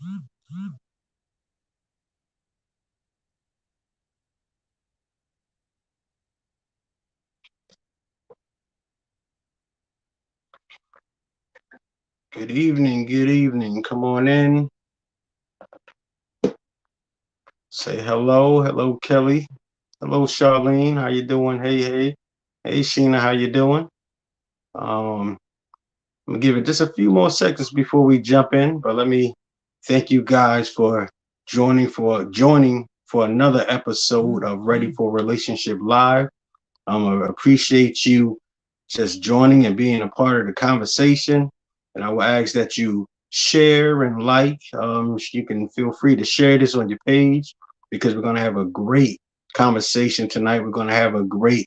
Good evening. Good evening. Come on in. Say hello. Hello, Kelly. Hello, Charlene. How you doing? Hey, hey. Hey, Sheena. How you doing? Um, I'm gonna give it just a few more seconds before we jump in, but let me thank you guys for joining for another episode of Ready for Relationship Live. I appreciate you just joining and being a part of the conversation. And I will ask that you share and like. You can feel free to share this on your page because we're going to have a great conversation tonight. We're going to have a great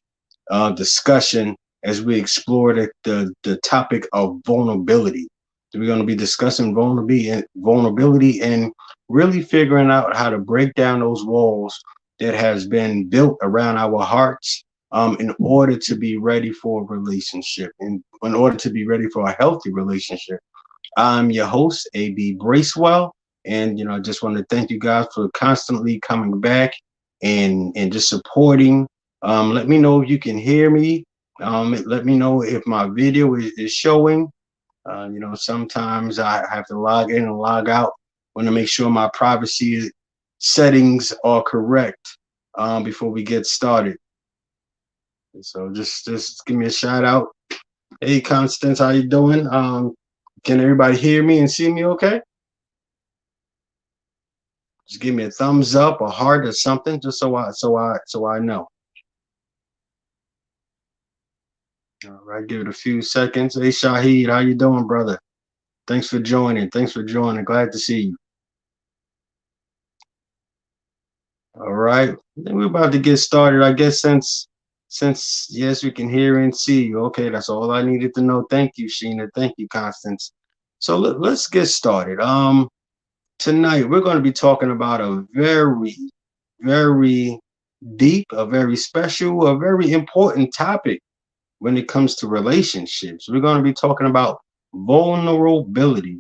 discussion as we explore the topic of vulnerability. We're going to be discussing vulnerability and really figuring out how to break down those walls that has been built around our hearts in order to be ready for a relationship, in order to be ready for a healthy relationship. I'm your host, AB Bracewell, and I just want to thank you guys for constantly coming back and just supporting. Let me know if you can hear me. Let me know if my video is showing. Sometimes I have to log in and log out. Want to make sure my privacy settings are correct before we get started. So just give me a shout out. Hey Constance, how you doing? Can everybody hear me and see me okay? Just give me a thumbs up, a heart, or something, just so I know. All right, give it a few seconds. Hey Shahid, how you doing, brother? Thanks for joining. Thanks for joining. Glad to see you. All right. Then we're about to get started. I guess since yes, we can hear and see you. Okay, that's all I needed to know. Thank you, Sheena. Thank you, Constance. So let's get started. Tonight we're going to be talking about a very, very deep, a very special, a very important topic when it comes to relationships. We're going to be talking about vulnerability,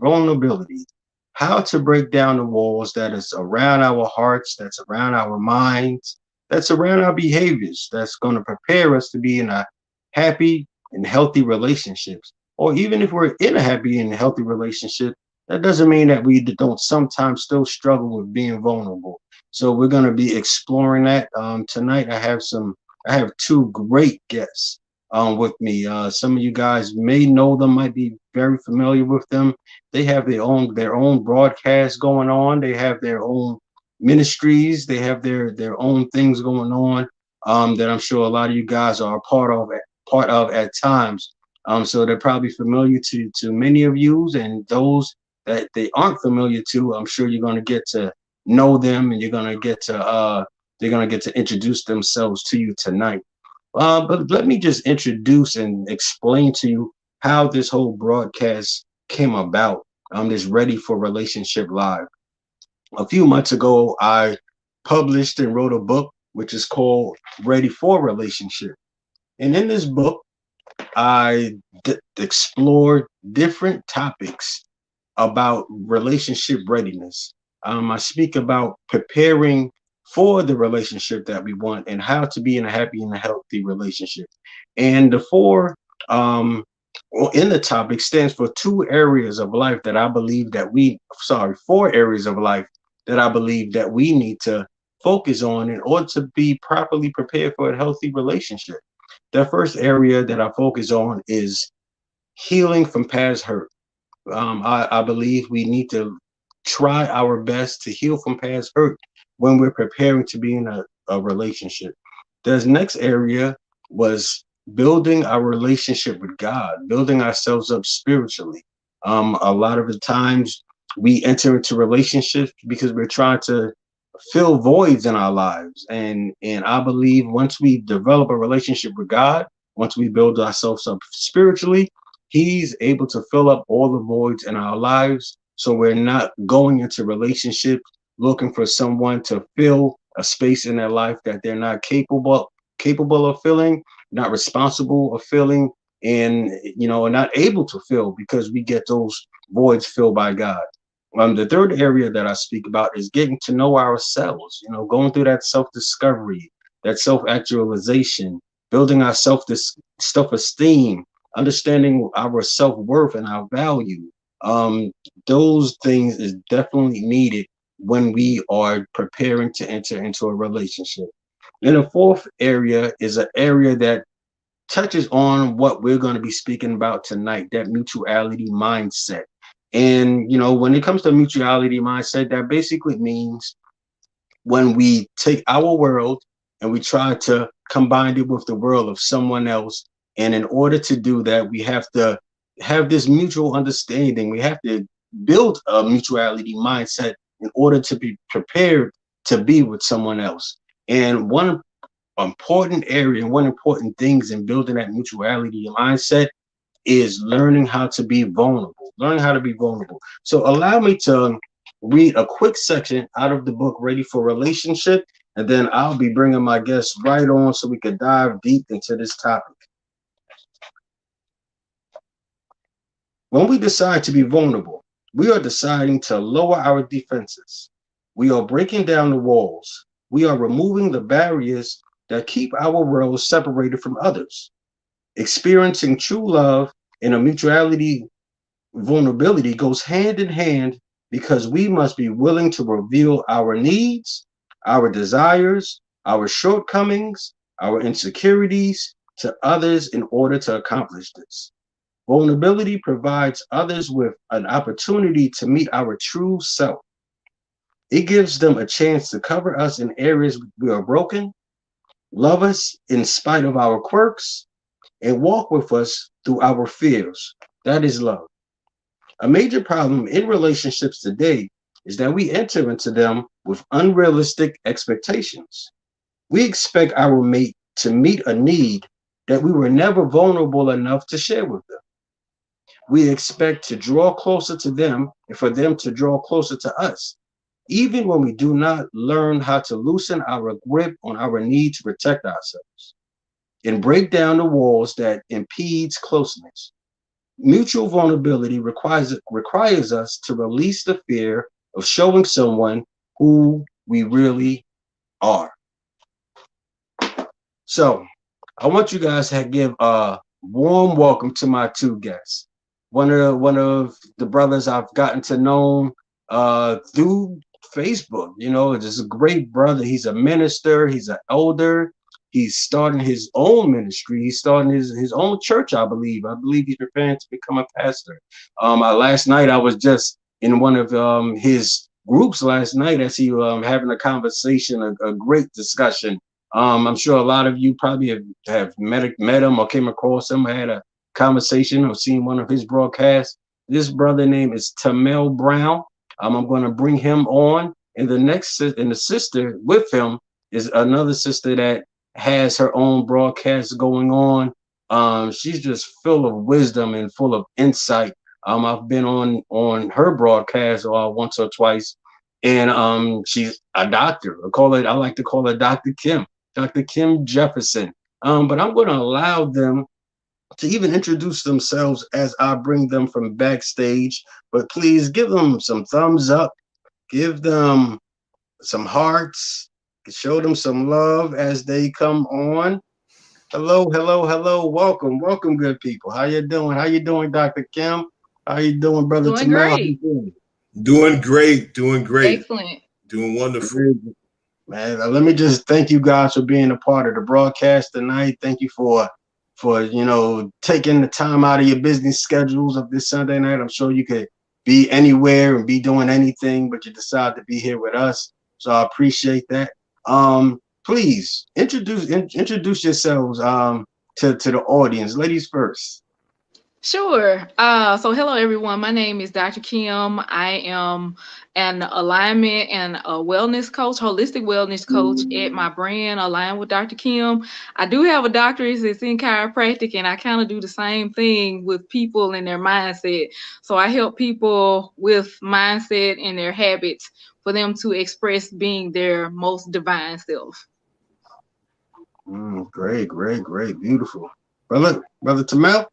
how to break down the walls that is around our hearts, that's around our minds, that's around our behaviors, that's going to prepare us to be in a happy and healthy relationships. Or even if we're in a happy and healthy relationship, that doesn't mean that we don't sometimes still struggle with being vulnerable. So we're going to be exploring that tonight. I have two great guests with me. Some of you guys may know them, might be very familiar with them. They have their own broadcast going on. They have their own ministries. They have their own things going on that I'm sure a lot of you guys are a part of at times. So they're probably familiar to many of you, and those that they aren't familiar to, I'm sure you're going to get to know them, and you're going to get to they're going to get to introduce themselves to you tonight. But let me just introduce and explain to you how this whole broadcast came about. This Ready for Relationship Live. A few months ago, I published and wrote a book which is called Ready for Relationship. And in this book, I explored different topics about relationship readiness. I speak about preparing for the relationship that we want and how to be in a happy and a healthy relationship. And the in the topic stands for four areas of life that I believe that we need to focus on in order to be properly prepared for a healthy relationship. The first area that I focus on is healing from past hurt. I believe we need to try our best to heal from past hurt when we're preparing to be in a relationship. The next area was building our relationship with God, building ourselves up spiritually. A lot of the times we enter into relationships because we're trying to fill voids in our lives. And I believe once we develop a relationship with God, once we build ourselves up spiritually, He's able to fill up all the voids in our lives. So we're not going into relationships looking for someone to fill a space in their life that they're not capable of filling, not responsible of filling, and not able to fill because we get those voids filled by God. The third area that I speak about is getting to know ourselves, going through that self discovery, that self actualization, building our self esteem, understanding our self worth and our value. Um, those things is definitely needed when we are preparing to enter into a relationship. And the fourth area is an area that touches on what we're going to be speaking about tonight, that mutuality mindset. And, when it comes to mutuality mindset, that basically means when we take our world and we try to combine it with the world of someone else. And in order to do that, we have to have this mutual understanding. We have to build a mutuality mindset in order to be prepared to be with someone else. And one important area and one important things in building that mutuality mindset is learning how to be vulnerable. Learning how to be vulnerable. So allow me to read a quick section out of the book Ready for Relationship, and then I'll be bringing my guests right on so we can dive deep into this topic. When we decide to be vulnerable, we are deciding to lower our defenses. We are breaking down the walls. We are removing the barriers that keep our worlds separated from others. Experiencing true love and a mutuality vulnerability goes hand in hand because we must be willing to reveal our needs, our desires, our shortcomings, our insecurities to others in order to accomplish this. Vulnerability provides others with an opportunity to meet our true self. It gives them a chance to cover us in areas we are broken, love us in spite of our quirks, and walk with us through our fears. That is love. A major problem in relationships today is that we enter into them with unrealistic expectations. We expect our mate to meet a need that we were never vulnerable enough to share with them. We expect to draw closer to them and for them to draw closer to us, even when we do not learn how to loosen our grip on our need to protect ourselves and break down the walls that impedes closeness. Mutual vulnerability requires us to release the fear of showing someone who we really are. So, I want you guys to give a warm welcome to my two guests. One of the brothers I've gotten to know through Facebook. Just a great brother. He's a minister. He's an elder. He's starting his own ministry. He's starting his own church, I believe. I believe he's preparing to become a pastor. Last night I was just in one of his groups last night as he having a conversation, a great discussion. I'm sure a lot of you probably have met him or came across him, had a conversation or seen one of his broadcasts. This brother name is Tamel Brown. I'm going to bring him on, and the sister with him is another sister that has her own broadcast going on. She's just full of wisdom and full of insight. I've been on her broadcast once or twice, and she's a doctor. I like to call her Dr. Kim. Dr. Kim Jefferson. But I'm going to allow them to even introduce themselves as I bring them from backstage. But please give them some thumbs up, give them some hearts, show them some love as they come on. Hello, hello, hello. Welcome, good people. How you doing? How you doing, Dr. Kim? How you doing, Brother Doing Tamel? How you great. doing? Doing great, doing great, Excellent. doing wonderful. Great. Man, let me just thank you guys for being a part of the broadcast tonight. Thank you for taking the time out of your business schedules of this Sunday night. I'm sure you could be anywhere and be doing anything, but you decide to be here with us. So I appreciate that. Please introduce yourselves to the audience. Ladies first. Sure. So hello everyone. My name is Dr. Kim. I am an alignment and a wellness coach, holistic wellness coach at my brand, Align with Dr. Kim. I do have a doctorate, it's in chiropractic, and I kind of do the same thing with people and their mindset. So I help people with mindset and their habits for them to express being their most divine self. Great, great, great, beautiful, brother Tamel.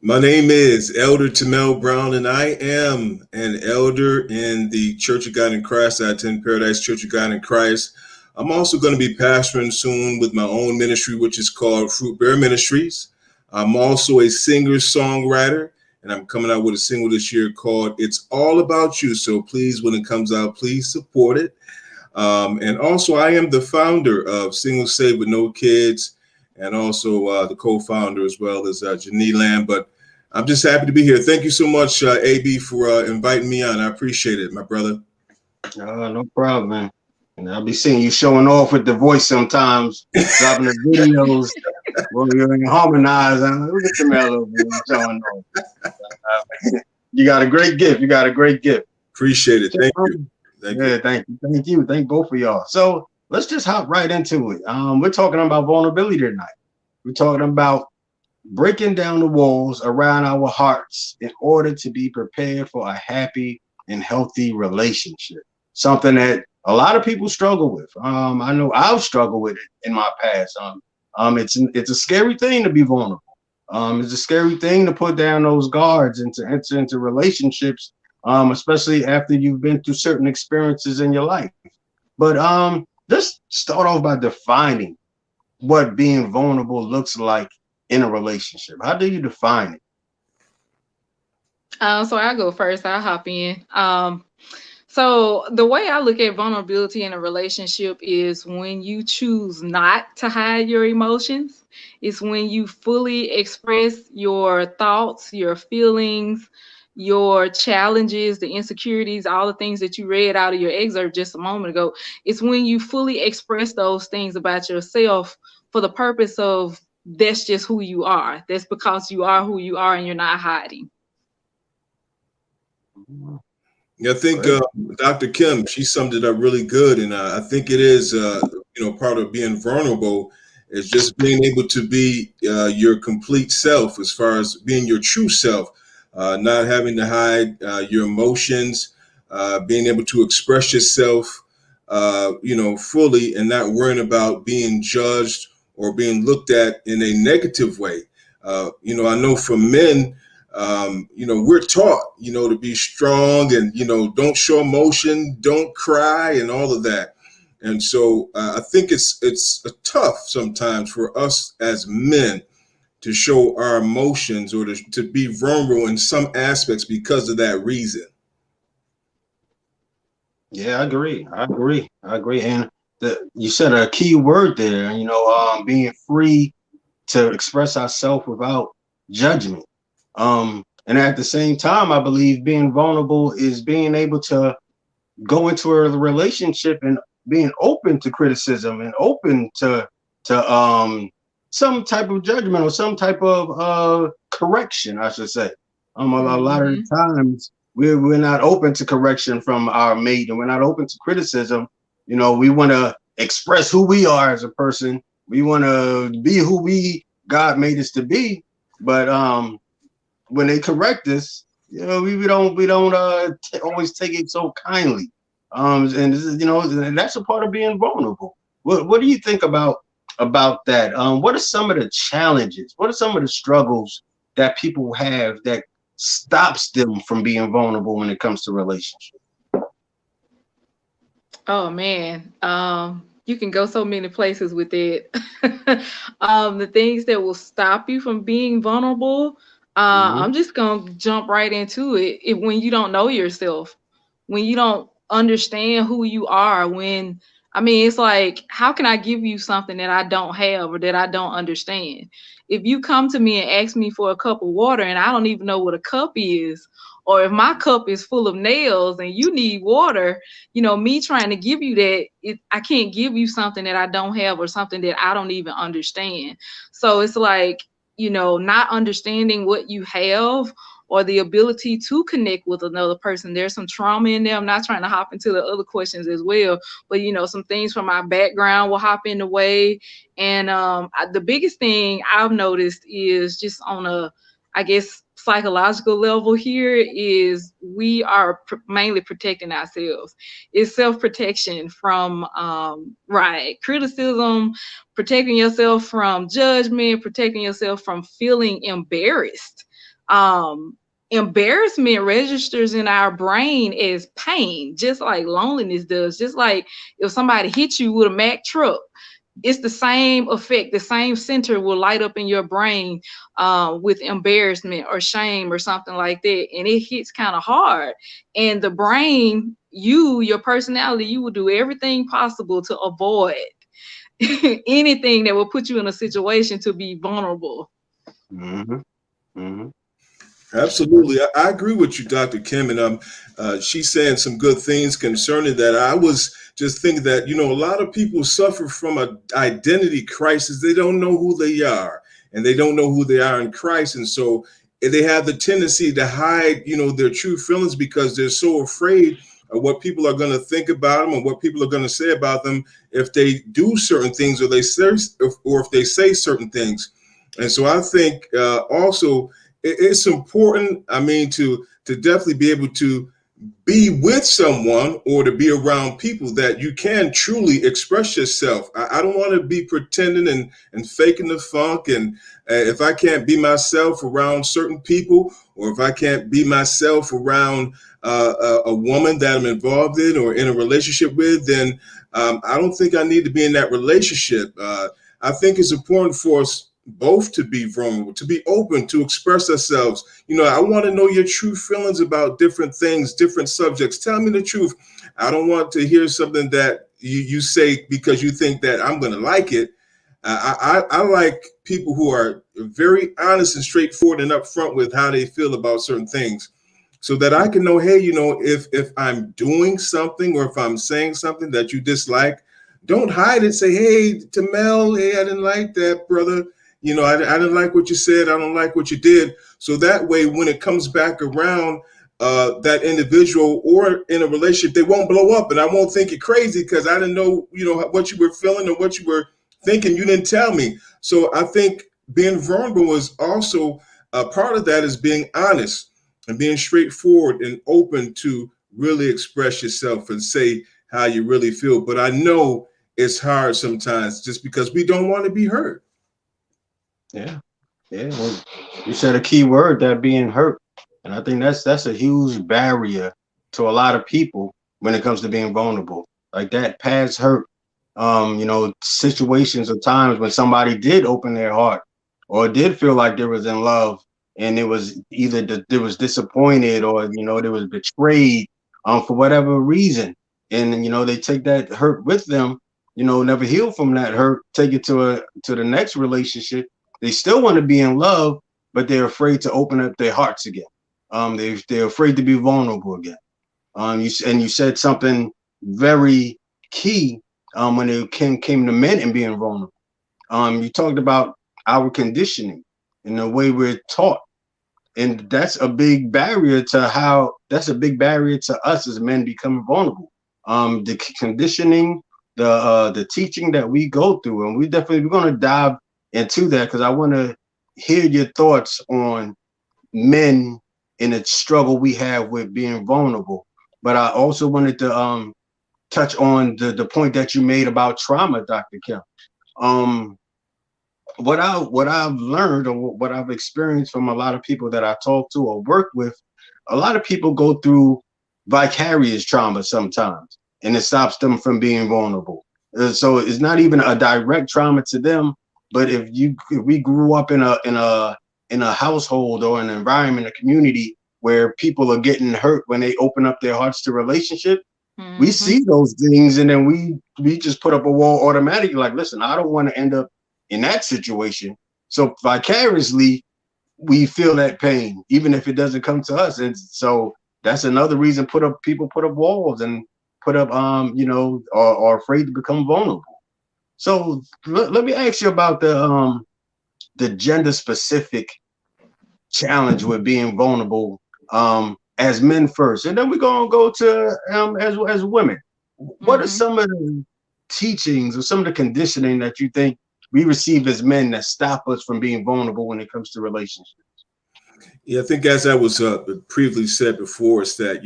My name is Elder Tamel Brown, and I am an elder in the Church of God in Christ. I attend Paradise Church of God in Christ. I'm also going to be pastoring soon with my own ministry, which is called Fruit Bear Ministries. I'm also a singer songwriter, and I'm coming out with a single this year called It's All About You. So please, when it comes out, please support it. And also, I am the founder of Single Save with No Kids, and also the co-founder as well as Janee Lamb. But I'm just happy to be here. Thank you so much, AB, for inviting me on. I appreciate it, my brother. No problem, man. And I'll be seeing you showing off with the voice sometimes, dropping the videos where you're harmonized. I'm like, look at the mellow man showing off. You got a great gift. You got a great gift. Appreciate it. So, Thank you. Thank you. thank you. Thank you. Thank both of y'all. So let's just hop right into it. We're talking about vulnerability tonight. We're talking about breaking down the walls around our hearts in order to be prepared for a happy and healthy relationship. Something that a lot of people struggle with. I know I've struggled with it in my past. It's a scary thing to be vulnerable. It's a scary thing to put down those guards and to enter into relationships, especially after you've been through certain experiences in your life. But let's start off by defining what being vulnerable looks like in a relationship. How do you define it? So I'll go first. I'll hop in. So the way I look at vulnerability in a relationship is when you choose not to hide your emotions. It's when you fully express your thoughts, your feelings, your challenges, the insecurities, all the things that you read out of your excerpt just a moment ago. It's when you fully express those things about yourself for the purpose of that's just who you are. That's because you are who you are and you're not hiding. Yeah, I think Great. Dr. Kim, she summed it up really good, and I think it is, part of being vulnerable is just being able to be your complete self, as far as being your true self, not having to hide your emotions, being able to express yourself, fully, and not worrying about being judged or being looked at in a negative way. I know for men, we're taught, to be strong and, don't show emotion, don't cry and all of that. And so I think it's tough sometimes for us as men to show our emotions or to be vulnerable in some aspects because of that reason. Yeah, I agree. I agree. I agree. And you said a key word there, being free to express ourselves without judgment. And at the same time, I believe being vulnerable is being able to go into a relationship and being open to criticism and open to some type of judgment or some type of correction, I should say. A lot of the Mm-hmm. times we're not open to correction from our mate, and we're not open to criticism. We want to express who we are as a person. We want to be who God made us to be. But when they correct us, we don't always take it so kindly. And this is, and that's a part of being vulnerable. What do you think about that? What are some of the challenges? What are some of the struggles that people have that stops them from being vulnerable when it comes to relationships? Oh man, you can go so many places with it. The things that will stop you from being vulnerable, Mm-hmm. I'm just gonna jump right into it. When you don't know yourself, when you don't understand who you are, when I mean, it's like, how can I give you something that I don't have or that I don't understand? If you come to me and ask me for a cup of water and I don't even know what a cup is, or if my cup is full of nails and you need water, me trying to give you that, I can't give you something that I don't have or something that I don't even understand. So it's like, not understanding what you have or the ability to connect with another person. There's some trauma in there. I'm not trying to hop into the other questions as well, but some things from my background will hop in the way. And the biggest thing I've noticed is just on a, I guess, psychological level here is we are mainly protecting ourselves. It's self-protection from right criticism, protecting yourself from judgment, protecting yourself from feeling embarrassed. um embarrassment registers in our brain as pain, just like loneliness does. Just like if somebody hits you with a Mack truck, it's the same effect. The same center will light up in your brain with embarrassment or shame or something like that, and it hits kind of hard. And the brain, your personality, you will do everything possible to avoid anything that will put you in a situation to be vulnerable. Mm-hmm. Mm-hmm. Absolutely. I agree with you, Dr. Kim. And she's saying some good things concerning that. I was just thinking that, a lot of people suffer from an identity crisis. They don't know who they are, and they don't know who they are in Christ. And so they have the tendency to hide, their true feelings because they're so afraid of what people are going to think about them and what people are going to say about them if they do certain things, or they say, or if they say certain things. And so I think also it's important. I mean, to definitely be able to be with someone or to be around people that you can truly express yourself. I don't want to be pretending and faking the funk. And if I can't be myself around certain people, or if I can't be myself around a woman that I'm involved in or in a relationship with, then I don't think I need to be in that relationship. I think it's important for us both to be vulnerable, to be open, to express ourselves. I want to know your true feelings about different things, different subjects. Tell me the truth. I don't want to hear something that you say because you think that I'm going to like it. I like people who are very honest and straightforward and upfront with how they feel about certain things, so that I can know, hey, if I'm doing something or if I'm saying something that you dislike, don't hide it. Say, hey, to Mel, hey, I didn't like that, brother. I didn't like what you said. I don't like what you did. So that way, when it comes back around, that individual or in a relationship, they won't blow up, and I won't think you're crazy because I didn't know, what you were feeling or what you were thinking. You didn't tell me. So I think being vulnerable was also a part of that, is being honest and being straightforward and open to really express yourself and say how you really feel. But I know it's hard sometimes just because we don't want to be hurt. Yeah. Yeah. Well, you said a key word, that being hurt. And I think that's a huge barrier to a lot of people when it comes to being vulnerable. Like that past hurt. Situations or times when somebody did open their heart or did feel like they was in love, and it was either they was disappointed, or they was betrayed for whatever reason. And they take that hurt with them, never heal from that hurt, take it to the next relationship. They still want to be in love, but they're afraid to open up their hearts again. They're afraid to be vulnerable again. You said something very key when it came to men and being vulnerable. You talked about our conditioning and the way we're taught, and that's a big barrier to us as men becoming vulnerable. The conditioning, the teaching that we go through, and we're going to dive into that, because I want to hear your thoughts on men in the struggle we have with being vulnerable. But I also wanted to touch on the point that you made about trauma, Dr. Kim. Um, what I've learned, or what I've experienced from a lot of people that I talk to or work with, a lot of people go through vicarious trauma sometimes, and it stops them from being vulnerable. So it's not even a direct trauma to them, but if we grew up in a household or an environment, a community where people are getting hurt when they open up their hearts to relationship, we Mm-hmm. see those things, and then we just put up a wall automatically. Like, listen, I don't want to end up in that situation. So vicariously, we feel that pain, even if it doesn't come to us. And so that's another reason people put up walls and put up are afraid to become vulnerable. So let me ask you about the gender specific challenge with being vulnerable, as men first, and then we're gonna go to as women. What are Mm-hmm. some of the teachings or some of the conditioning that you think we receive as men that stop us from being vulnerable when it comes to relationships? Yeah, I think as I was previously said before, is that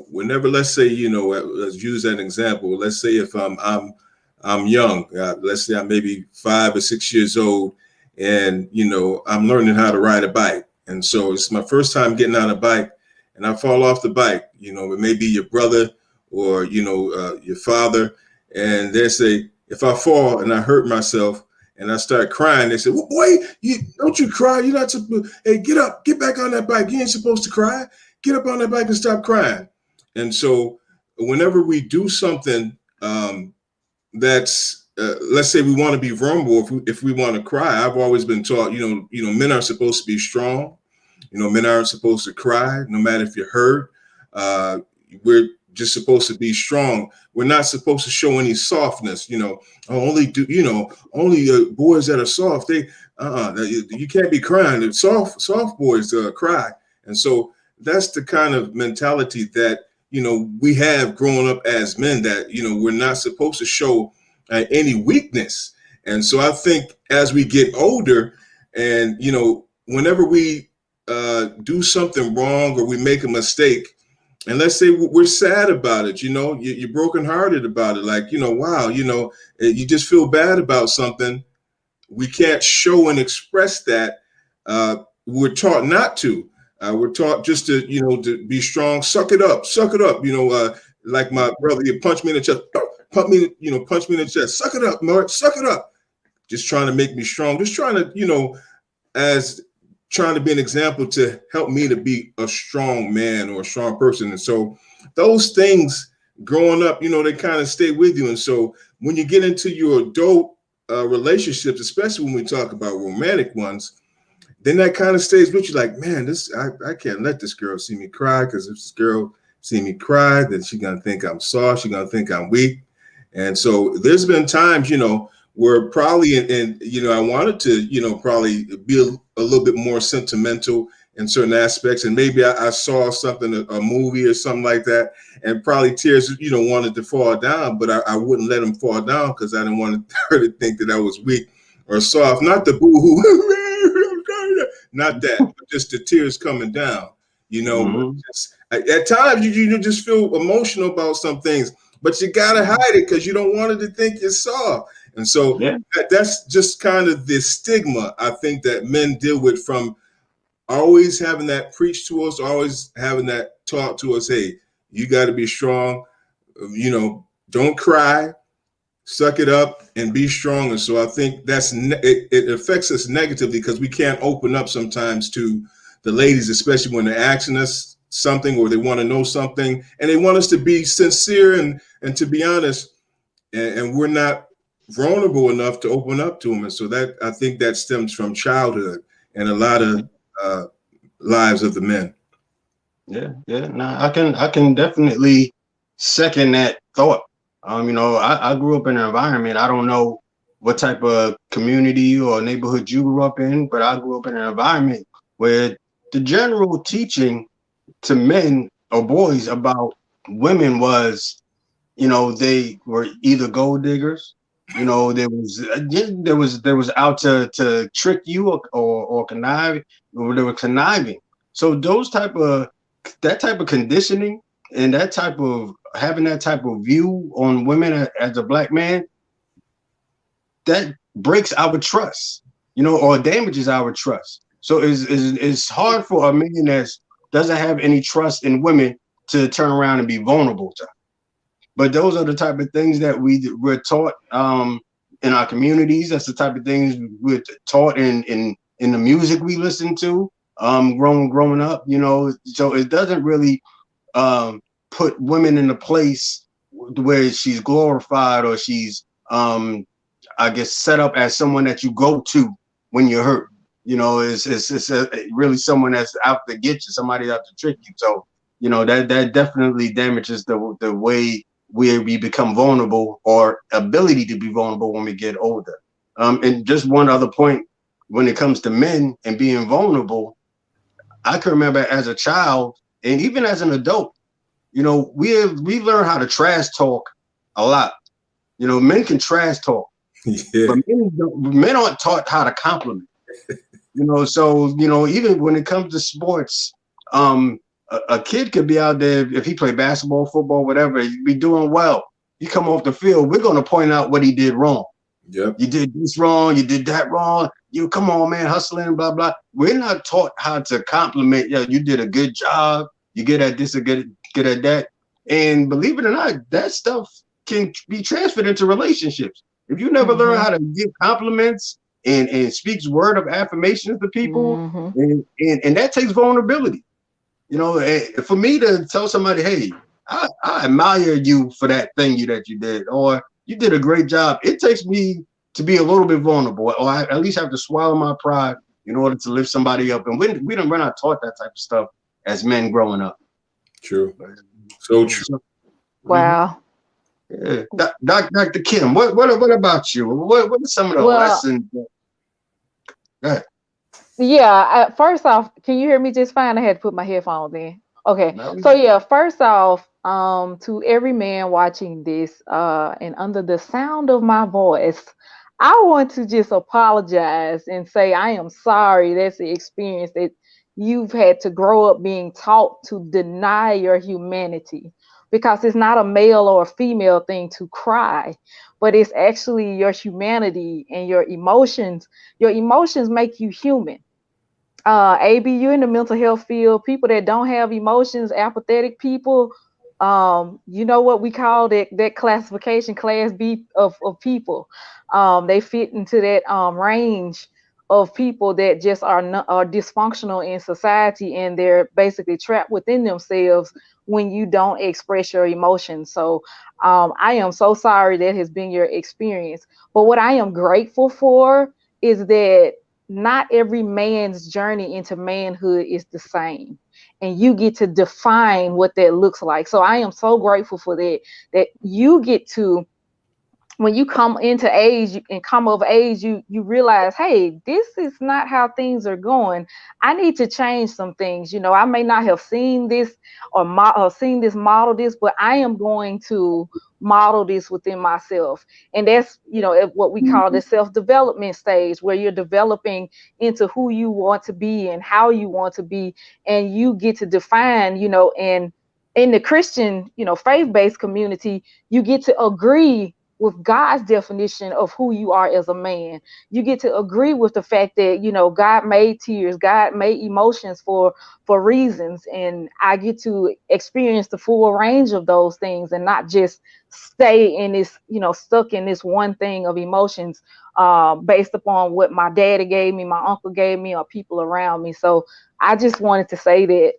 whenever, let's say, let's use that example. Let's say if I'm young, let's say I'm maybe 5 or 6 years old, and I'm learning how to ride a bike, And so it's my first time getting on a bike, and I fall off the bike. It may be your brother or your father, and they say if I fall and I hurt myself and I start crying, they say, "Well, boy, you don't you cry? You're not supposed. Hey, get up, get back on that bike. You ain't supposed to cry. Get up on that bike and stop crying." And so, whenever we do something that's let's say we want to be vulnerable, if we want to cry, I've always been taught, men are supposed to be strong. Men aren't supposed to cry, no matter if you're hurt. We're just supposed to be strong. We're not supposed to show any softness. Only boys that are soft. You can't be crying. Soft boys cry, and so that's the kind of mentality that we have growing up as men. That we're not supposed to show any weakness. And so I think as we get older, and whenever we do something wrong or we make a mistake, and let's say we're sad about it, you're brokenhearted about it, like wow, you just feel bad about something. We can't show and express that. We're taught not to. We're taught just to be strong, suck it up, suck it up. Like my brother, you punch me in the chest, punch me in the chest, suck it up, Mark, suck it up. Just trying to make me strong, just trying to, as trying to be an example to help me to be a strong man or a strong person. And so those things growing up, they kind of stay with you. And so when you get into your adult relationships, especially when we talk about romantic ones, then that kind of stays with you. Like, man, I can't let this girl see me cry, because if this girl see me cry, then she's gonna think I'm soft. She's gonna think I'm weak. And so there's been times, where probably, and I wanted to, probably be a little bit more sentimental in certain aspects, and maybe I saw something, a movie or something like that, and probably tears, wanted to fall down, but I wouldn't let them fall down because I didn't want her to think that I was weak or soft. Not the boo-hoo, not that, but just the tears coming down. Mm-hmm. Just, at times you just feel emotional about some things, but you gotta hide it because you don't want it to think you're soft. And so Yeah. that's just kind of the stigma I think that men deal with, from always having that preached to us, always having that taught to us. Hey, you got to be strong. Don't cry, suck it up, and be strong. And so I think it affects us negatively because we can't open up sometimes to the ladies, especially when they're asking us something or they want to know something and they want us to be sincere and to be honest, and we're not vulnerable enough to open up to them. And so that, I think that stems from childhood and a lot of uh, lives of the men. Yeah, yeah. No, I can definitely second that thought. I grew up in an environment. I don't know what type of community or neighborhood you grew up in, but I grew up in an environment where the general teaching to men or boys about women was, they were either gold diggers, there was out to trick you or connive, or they were conniving. So that type of conditioning and that type of having that type of view on women as a black man, that breaks our trust, or damages our trust. So it's hard for a man that doesn't have any trust in women to turn around and be vulnerable to. But those are the type of things that we're taught in our communities. That's the type of things we're taught in the music we listen to growing up. So it doesn't really put women in a place where she's glorified or she's I guess set up as someone that you go to when you're hurt. It's really someone that's out to get you, somebody out to trick you. So that definitely damages the way we become vulnerable, or ability to be vulnerable when we get older. And just one other point, when it comes to men and being vulnerable, I can remember as a child and even as an adult, we learn how to trash talk a lot. Men can trash talk, Yeah. but men aren't taught how to compliment. So even when it comes to sports, a kid could be out there, if he play basketball, football, whatever, he'd be doing well. He come off the field, we're going to point out what he did wrong. Yep. You did this wrong. You did that wrong. You come on, man, hustling, blah blah. We're not taught how to compliment. Yeah, you did a good job. You get at this or get at that. And believe it or not, that stuff can be transferred into relationships. If you never learn Mhm. how to give compliments and speaks word of affirmations to people, Mhm. and that takes vulnerability. You know, for me to tell somebody, hey, I admire you for that thing that you did, or you did a great job. It takes me to be a little bit vulnerable, or I at least have to swallow my pride in order to lift somebody up. And we're not taught that type of stuff as men growing up. True. So Yeah, true. so, mhm, Wow. yeah. Dr. Kim, what about you? What are some of the Well, lessons that yeah. First off, can you hear me just fine? I had to put my headphones in. Okay. So yeah, first off, to every man watching this, and under the sound of my voice, I want to just apologize and say I am sorry. That's the experience that you've had to grow up being taught to deny your humanity, because it's not a male or a female thing to cry, but it's actually your humanity and your emotions. Your emotions make you human. AB, you in the mental health field. People that don't have emotions, apathetic people, you know what we call that classification, class B of people. They fit into that range of people that just are dysfunctional in society, and they're basically trapped within themselves when you don't express your emotions. So I am so sorry that has been your experience. But what I am grateful for is that not every man's journey into manhood is the same, and you get to define what that looks like. So I am so grateful for that, that you get to, when you come into age and come of age, you realize, hey, this is not how things are going. I need to change some things. I may not have seen this or seen this model this, but I am going to model this within myself. And that's what we call the self-development stage, where you're developing into who you want to be and how you want to be, and you get to define, and in the Christian, faith-based community, you get to agree with God's definition of who you are as a man. You get to agree with the fact that, God made tears, God made emotions for reasons, and I get to experience the full range of those things and not just stay in this, stuck in this one thing of emotions, based upon what my daddy gave me, my uncle gave me, or people around me. So I just wanted to say that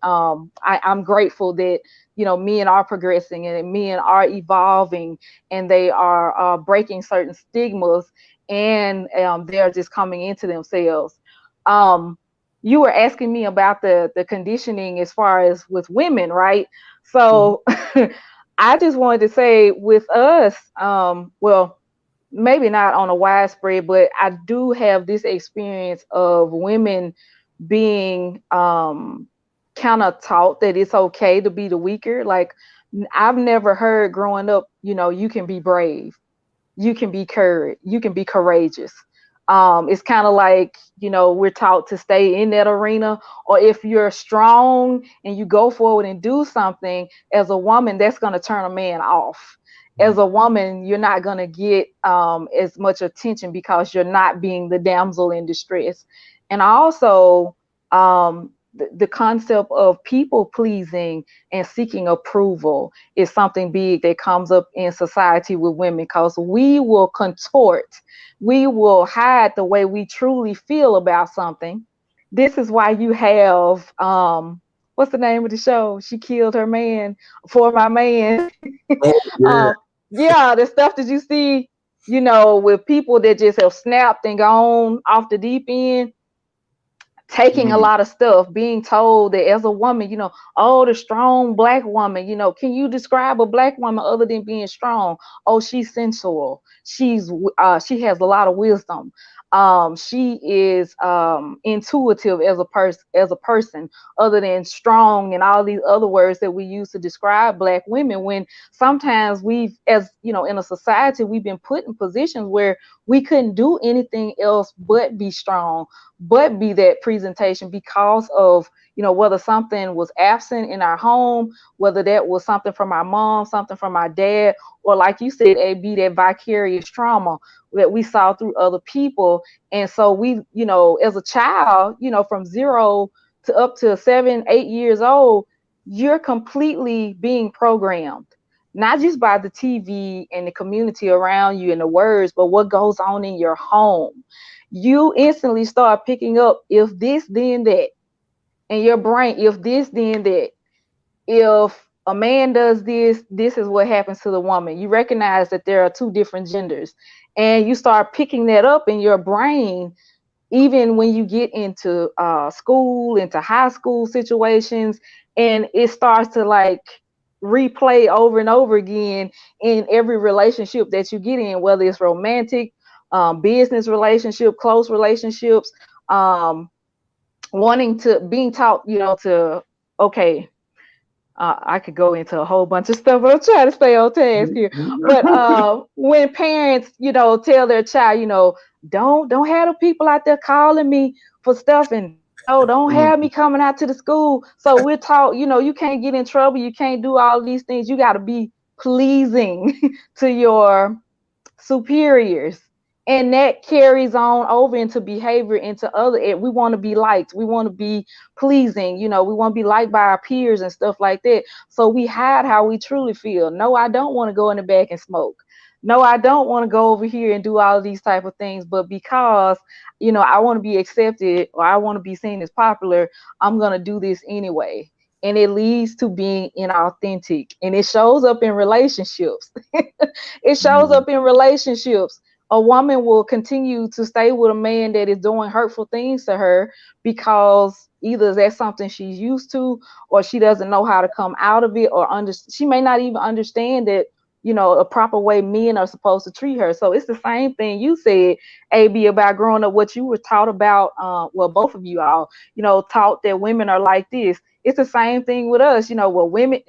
I'm grateful that men are progressing and men are evolving, and they are breaking certain stigmas, and they're just coming into themselves. Um, you were asking me about the conditioning as far as with women, right? Mhm. So I just wanted to say with us, well, maybe not on a widespread, but I do have this experience of women being kind of taught that it's okay to be the weaker. Like, I've never heard growing up, you can be brave, you can be courageous. It's kind of like, we're taught to stay in that arena, or if you're strong and you go forward and do something as a woman, that's going to turn a man off. As a woman, you're not going to get as much attention because you're not being the damsel in distress. And also, the concept of people pleasing and seeking approval is something big that comes up in society with women, because we will contort, we will hide the way we truly feel about something. This is why you have what's the name of the show? She killed her man for my man. Oh yeah. um, yeah, the stuff that you see, with people that just have snapped and gone off the deep end, taking a Mhm. lot of stuff, being told that as a woman, oh, the strong black woman, can you describe a black woman other than being strong? Oh, she's sensual. She has a lot of wisdom. She is intuitive as a person, other than strong and all these other words that we use to describe black women. When sometimes we've, as in a society, we've been put in positions where We couldn't do anything else but be strong, but be that presentation because of, whether something was absent in our home, whether that was something from our mom, something from our dad, or like you said, A be that vicarious trauma that we saw through other people. And so we, as a child, from 0 to up to 7, 8 years old, you're completely being programmed, not just by the TV and the community around you and the words, but what goes on in your home. You instantly start picking up, if this, then that. And your brain, if this, then that. If a man does this, this is what happens to the woman. You recognize that there are two different genders. And you start picking that up in your brain, even when you get into school, into high school situations, and it starts to like replay over and over again in every relationship that you get in, whether it's romantic, business relationship, close relationships, um, wanting to being taught, to okay, I could go into a whole bunch of stuff, but I'm trying to stay on task here. But when parents, tell their child, don't have the people out there calling me for stuff, and don't have me coming out to the school. So we're taught, you can't get in trouble, you can't do all these things. You got to be pleasing to your superiors, and that carries on over into behavior, into other, we want to be liked, we want to be pleasing, we want to be liked by our peers and stuff like that. So we hide how we truly feel. No, I don't want to go in the back and smoke. No, I don't want to go over here and do all of these type of things, but because I want to be accepted, or I want to be seen as popular, I'm going to do this anyway. And it leads to being inauthentic, and it shows up in relationships. It shows up in relationships. A woman will continue to stay with a man that is doing hurtful things to her because either that's something she's used to, or she doesn't know how to come out of it, or she may not even understand that, a proper way men are supposed to treat her. So it's the same thing you said, AB, about growing up, what you were taught about, well, both of you all, taught that women are like this. It's the same thing with us, well, women,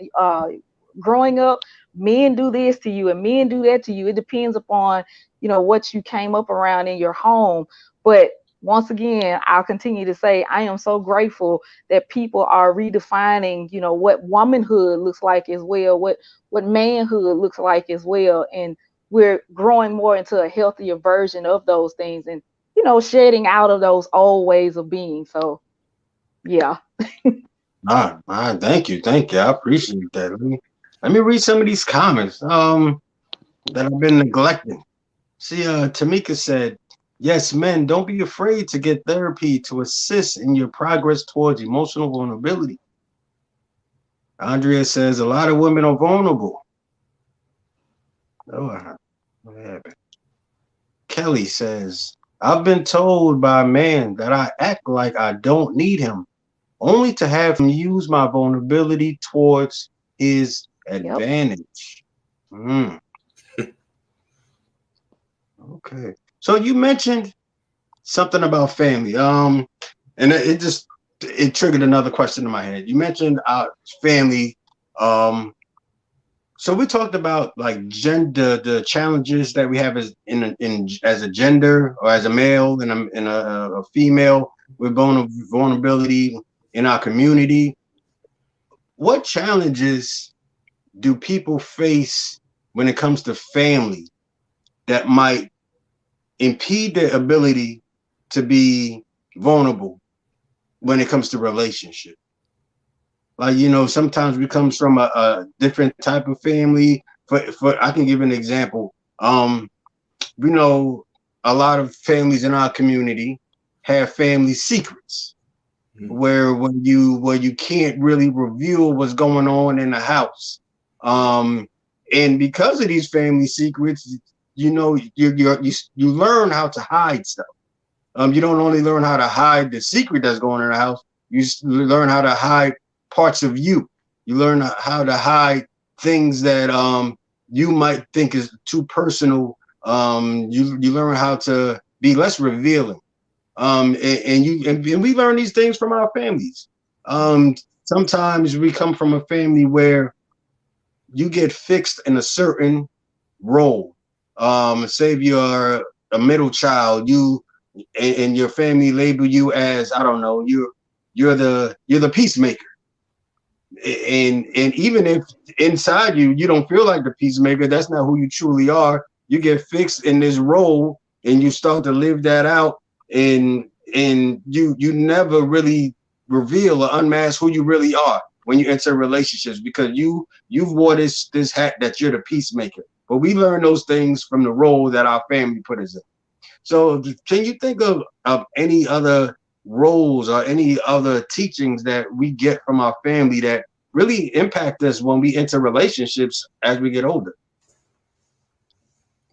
growing up, men do this to you and men do that to you. It depends upon, what you came up around in your home. But once again, I'll continue to say I am so grateful that people are redefining, what womanhood looks like as well, what manhood looks like as well. And we're growing more into a healthier version of those things, and, shedding out of those old ways of being. So yeah. Thank you, thank you. I appreciate that. Let me read some of these comments that I've been neglecting. See, Tamika said, yes, men, don't be afraid to get therapy to assist in your progress towards emotional vulnerability. Andrea says, a lot of women are vulnerable. Oh, what happened? Kelly says, I've been told by a man that I act like I don't need him, only to have him use my vulnerability towards his Yep. advantage. Okay. So you mentioned something about family. And it triggered another question in my head. You mentioned family. Um, so we talked about like gender, the challenges that we have as a gender, or as a male and a female, with vulnerability in our community. What challenges do people face when it comes to family that might impede their ability to be vulnerable when it comes to relationship? Like, sometimes we come from a different type of family. For I can give an example. We know a lot of families in our community have family secrets, where you can't really reveal what's going on in the house. And because of these family secrets, you learn how to hide stuff. You don't only learn how to hide the secret that's going on in the house, you learn how to hide parts of you. You learn how to hide things that you might think is too personal. You learn how to be less revealing. And we learn these things from our families. Sometimes we come from a family where you get fixed in a certain role. Say if you're a middle child, you and your family label you as, I don't know, you're the peacemaker, and even if inside you don't feel like the peacemaker, that's not who you truly are. You get fixed in this role and you start to live that out, and you never really reveal or unmask who you really are when you enter relationships, because you've wore this hat that you're the peacemaker. But we learn those things from the role that our family put us in. So can you think of any other roles or any other teachings that we get from our family that really impact us when we enter relationships as we get older?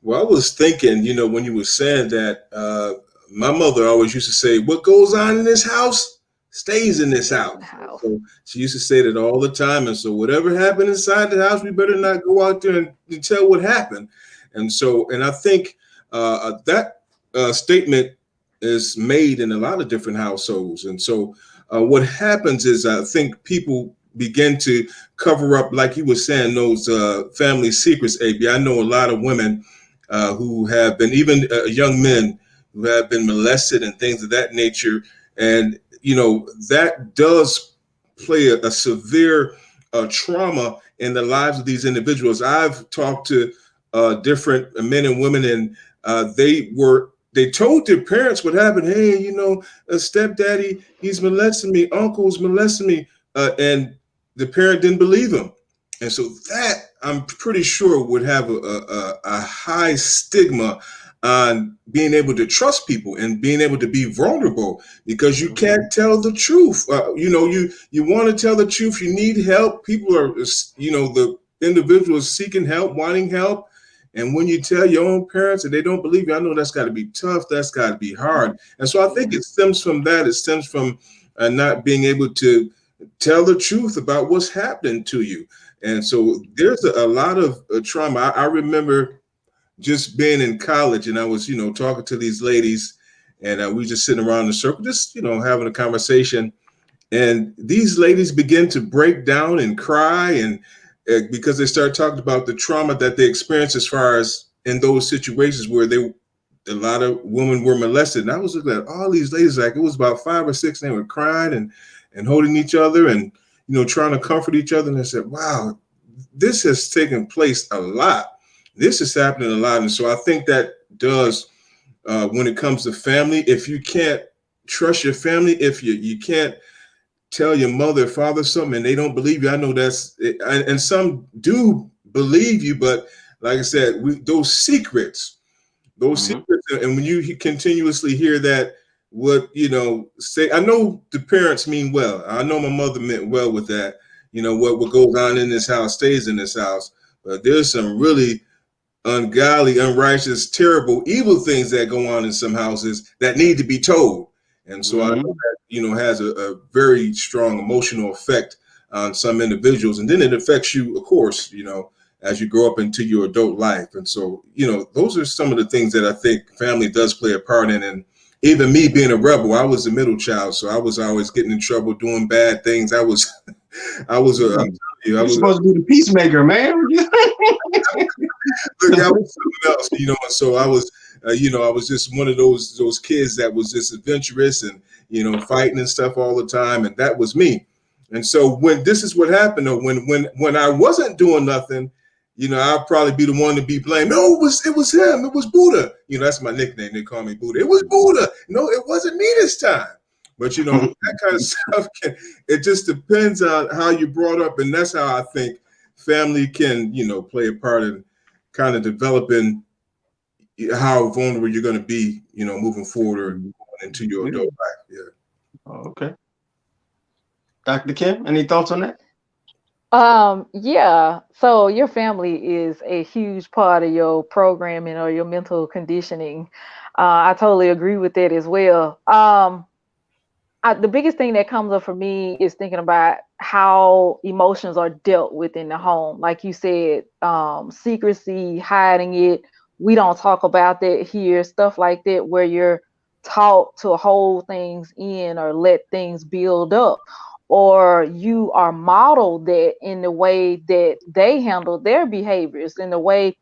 Well, I was thinking, when you were saying that, my mother always used to say, "What goes on in this house stays in this Stays in the house." And house. so she used to say that all the time. And so whatever happened inside the house, we better not go out there and tell what happened. And I think that statement is made in a lot of different households. And so what happens is, I think people begin to cover up, like you were saying, those family secrets. AB, I know a lot of women who have been, even young men who have been molested and things of that nature. And, that does play a severe trauma in the lives of these individuals. I've talked to different men and women, and they told their parents what happened. Hey, a stepdaddy, he's molesting me, uncle's molesting me. And the parent didn't believe him. And so that, I'm pretty sure, would have a high stigma on being able to trust people and being able to be vulnerable, because you can't tell the truth. You want to tell the truth. You need help. People are, the individual is seeking help, wanting help. And when you tell your own parents and they don't believe you, I know that's got to be tough. That's got to be hard. And so I think it stems from that. It stems from not being able to tell the truth about what's happening to you. And so there's a lot of trauma. I remember just being in college, and I was, talking to these ladies, and we just sitting around in a circle, just, having a conversation. And these ladies begin to break down and cry, and because they start talking about the trauma that they experienced as far as in those situations where a lot of women were molested. And I was looking at all these ladies, like it was about 5 or 6, and they were crying and holding each other and, trying to comfort each other. And I said, wow, this has taken place a lot. This is happening a lot. And so I think that does, when it comes to family, if you can't trust your family, if you can't tell your mother or father something and they don't believe you, I know that's it, and some do believe you, but like I said, those secrets, Mm-hmm. and when you continuously hear that, what say, I know the parents mean well. I know my mother meant well with that. What goes on in this house stays in this house. But there's some really ungodly, unrighteous, terrible, evil things that go on in some houses that need to be told. And so I know Mm-hmm. that, has a very strong emotional effect on some individuals. And then it affects you, of course, as you grow up into your adult life. And so, those are some of the things that I think family does play a part in. And even me being a rebel, I was a middle child. So I was always getting in trouble, doing bad things. I was, I'm telling you, I You're was, supposed to be the peacemaker, man. look, I was something else, and so I was, I was just one of those kids that was just adventurous and fighting and stuff all the time, and that was me. And so when this is what happened, though, when I wasn't doing nothing, I'd probably be the one to be blamed. No, it was him. It was Buddha. That's my nickname. They call me Buddha. It was Buddha. No, it wasn't me this time. But that kind of stuff it just depends on how you brought up, and that's how I think family can play a part in kind of developing how vulnerable you're going to be, moving forward or going into your adult Yeah. life. Yeah. Oh, okay. Dr. Kim, any thoughts on that? Yeah. So your family is a huge part of your programming or your mental conditioning. I totally agree with that as well. The biggest thing that comes up for me is thinking about how emotions are dealt with in the home. Like you said, secrecy, hiding it. We don't talk about that here. Stuff like that, where you're taught to hold things in or let things build up, or you are modeled that in the way that they handle their behaviors, in the way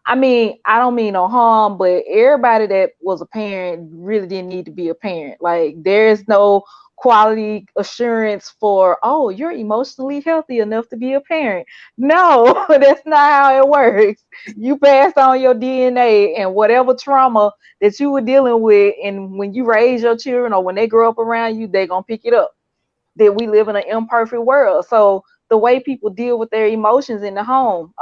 I mean, I don't mean no harm, but everybody that was a parent really didn't need to be a parent. Like, there's no quality assurance for, oh, you're emotionally healthy enough to be a parent. No, that's not how it works. You passed on your DNA, and whatever trauma that you were dealing with, and when you raise your children or when they grow up around you, they're going to pick it up. That we live in an imperfect world. So the way people deal with their emotions in the home,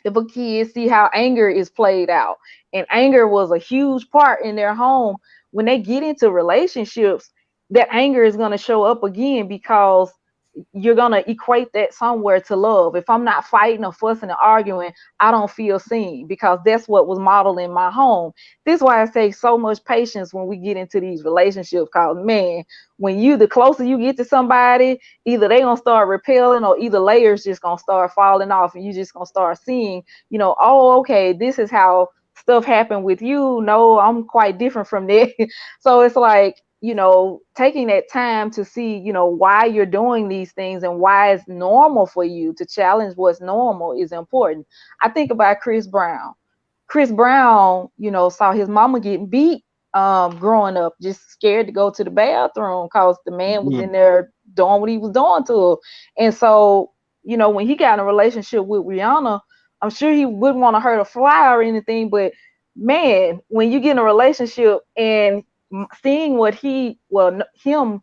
if a kid see how anger is played out, and anger was a huge part in their home, when they get into relationships, that anger is going to show up again, because you're going to equate that somewhere to love. If I'm not fighting or fussing or arguing, I don't feel seen, because that's what was modeled in my home. This is why it takes so much patience when we get into these relationships, because man, when you, the closer you get to somebody, either they gonna start repelling, or either layers just gonna start falling off, and you just gonna start seeing, oh, okay, this is how stuff happened with you. No, I'm quite different from that. So it's like, taking that time to see, why you're doing these things and why it's normal for you to challenge what's normal is important. I think about Chris Brown. Chris Brown, saw his mama getting beat growing up, just scared to go to the bathroom because the man was in Mhm. there doing what he was doing to her. And so, when he got in a relationship with Rihanna, I'm sure he wouldn't want to hurt a fly or anything, but man, when you get in a relationship and seeing what him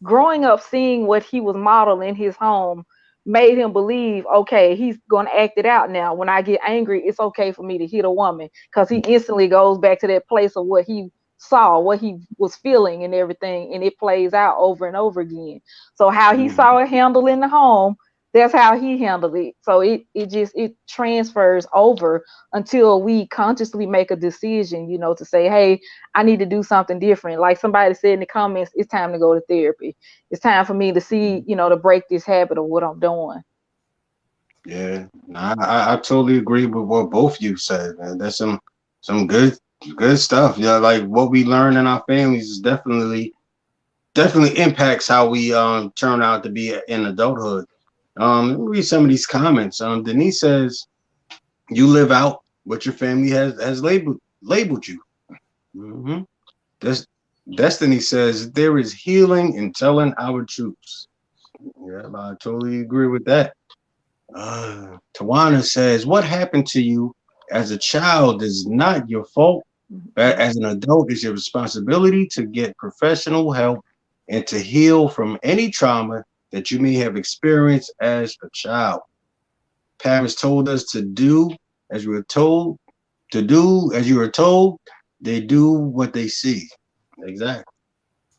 growing up, seeing what he was modeled in his home, made him believe, okay, he's going to act it out now. When I get angry, it's okay for me to hit a woman, because he instantly goes back to that place of what he saw, what he was feeling and everything, and it plays out over and over again. So how he saw Mhm. it handled in the home, that's how he handled it. So it transfers over until we consciously make a decision, to say, hey, I need to do something different. Like somebody said in the comments, it's time to go to therapy. It's time for me to see, to break this habit of what I'm doing. Yeah, nah, I totally agree with what both you said, man. That's some good stuff. Yeah, like what we learn in our families is definitely impacts how we turn out to be in adulthood. Let me read some of these comments. Denise says, "You live out what your family has labeled you." Hmm. Des- Destiny says, "There is healing in telling our truths." Yeah, I totally agree with that. Tawana says, "What happened to you as a child is not your fault, but Mhm. as an adult, it's your responsibility to get professional help and to heal from any trauma that you may have experienced as a child. Parents told us to do as we were told, to do as you were told, they do what they see." Exactly.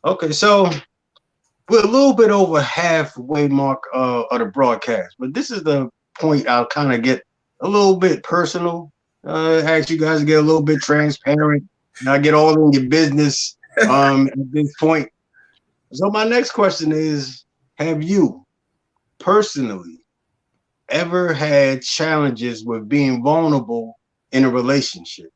Okay, so we're a little bit over halfway mark of the broadcast, but this is the point I'll kind of get a little bit personal. Ask you guys to get a little bit transparent. And I get all in your business at this point. So my next question is: have you personally ever had challenges with being vulnerable in a relationship?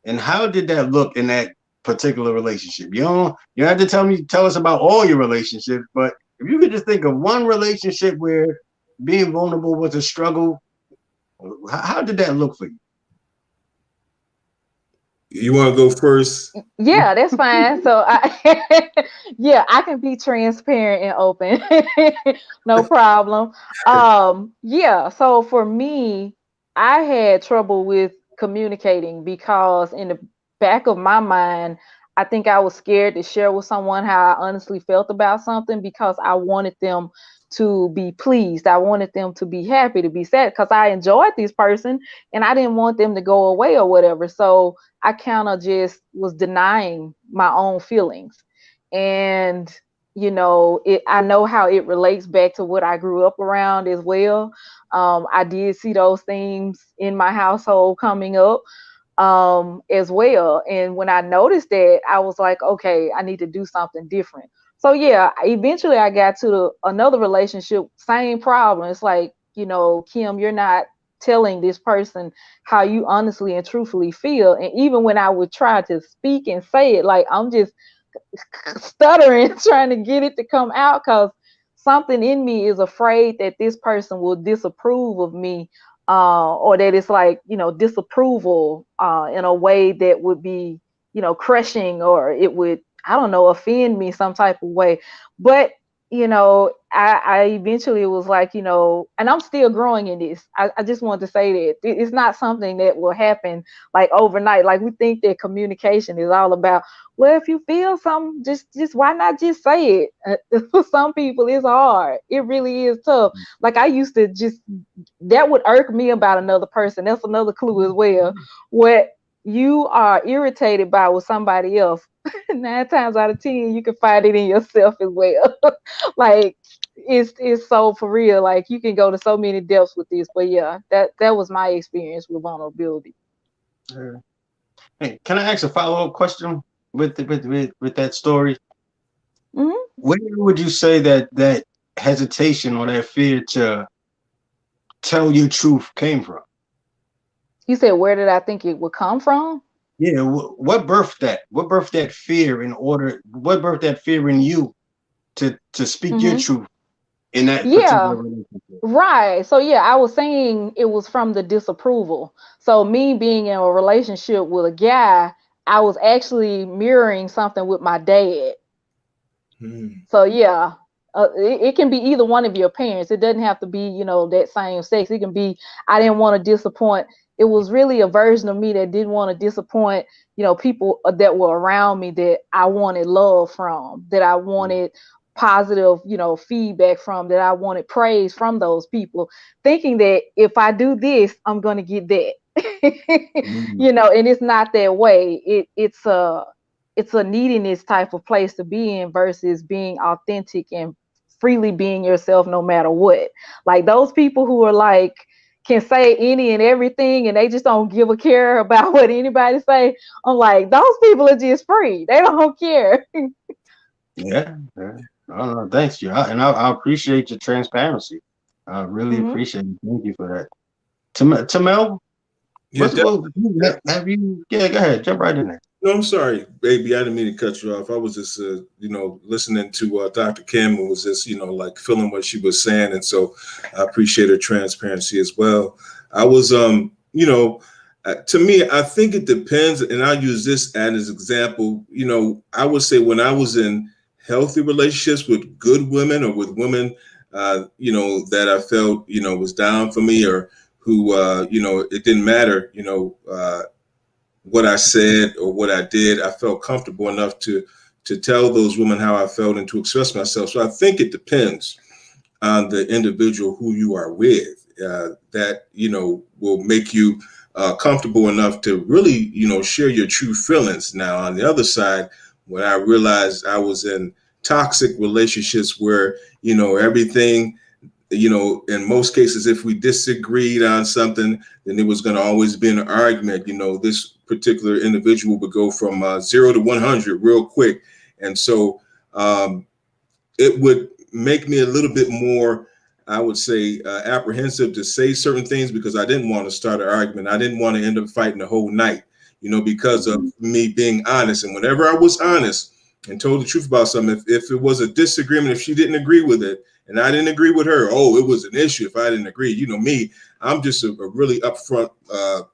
And how did that look in that particular relationship? You don't have to tell us about all your relationships, but if you could just think of one relationship where being vulnerable was a struggle, how did that look for you? You want to go first? Yeah, that's fine. So yeah, I can be transparent and open. No problem. Yeah, so for me, I had trouble with communicating, because in the back of my mind, I think I was scared to share with someone how I honestly felt about something, because I wanted them to be pleased. I wanted them to be happy, to be sad, because I enjoyed this person and I didn't want them to go away or whatever. So I kind of just was denying my own feelings. And I know how it relates back to what I grew up around as well. I did see those themes in my household coming up as well. And when I noticed that, I was like, okay, I need to do something different. So yeah, eventually I got to another relationship, same problem. It's like, Kim, you're not telling this person how you honestly and truthfully feel. And even when I would try to speak and say it, like I'm just stuttering, trying to get it to come out, because something in me is afraid that this person will disapprove of me or that it's like, disapproval in a way that would be, crushing, or it would, I don't know, offend me some type of way. But, I eventually was like, and I'm still growing in this. I just wanted to say that it's not something that will happen like overnight. Like we think that communication is all about, well, if you feel something, just why not just say it? For some people, it's hard. It really is tough. Like I used to just, that would irk me about another person. That's another clue as well. What you are irritated by with somebody else, 9 times out of 10, you can find it in yourself as well. Like it's so for real. Like you can go to so many depths with this. But yeah, that was my experience with vulnerability. Uh, Hey, can I ask a follow-up question with that story? Hmm. Where would you say that hesitation or that fear to tell your truth came from? You said, where did I think it would come from? Yeah, what birthed that? What birthed that fear what birthed that fear in you to speak your Hmm. truth in that particular Yeah. relationship? Right. So yeah, I was saying it was from the disapproval. So me being in a relationship with a guy, I was actually mirroring something with my dad. Hmm. So yeah, it can be either one of your parents. It doesn't have to be, that same sex. It can be, I didn't want to disappoint. It was really a version of me that didn't want to disappoint, people that were around me, that I wanted love from, that I wanted positive, feedback from, that I wanted praise from those people, thinking that if I do this, I'm going to get that. Mm, And it's not that way. It's a neediness type of place to be in versus being authentic and freely being yourself no matter what. Like those people who are like, can say any and everything and they just don't give a care about what anybody say. I'm like, those people are just free. They don't care. yeah, yeah. I don't know. Thanks you, I appreciate your transparency. I really Hmm. appreciate it. Thank you for that. Tamel, Yeah, what have you? Yeah, go ahead, jump right in there. no, I'm sorry, baby. I didn't mean to cut you off. I was just, listening to Dr. Kim and was just, like feeling what she was saying. And so I appreciate her transparency as well. I was, to me, I think it depends. And I'll use this as an example. I would say when I was in healthy relationships with good women or with women, that I felt, was down for me or who, it didn't matter, what I said or what I did. I felt comfortable enough to tell those women how I felt and to express myself. So I think it depends on the individual who you are with. That will make you comfortable enough to really share your true feelings. Now on the other side, when I realized I was in toxic relationships where everything, in most cases, if we disagreed on something, then there was going to always be an argument. This particular individual would go from 0 to 100 real quick. And so it would make me a little bit more, I would say, apprehensive to say certain things because I didn't want to start an argument. I didn't want to end up fighting the whole night, because of me being honest. And whenever I was honest and told the truth about something, if it was a disagreement, if she didn't agree with it and I didn't agree with her, oh, it was an issue if I didn't agree. Me, I'm just a really upfront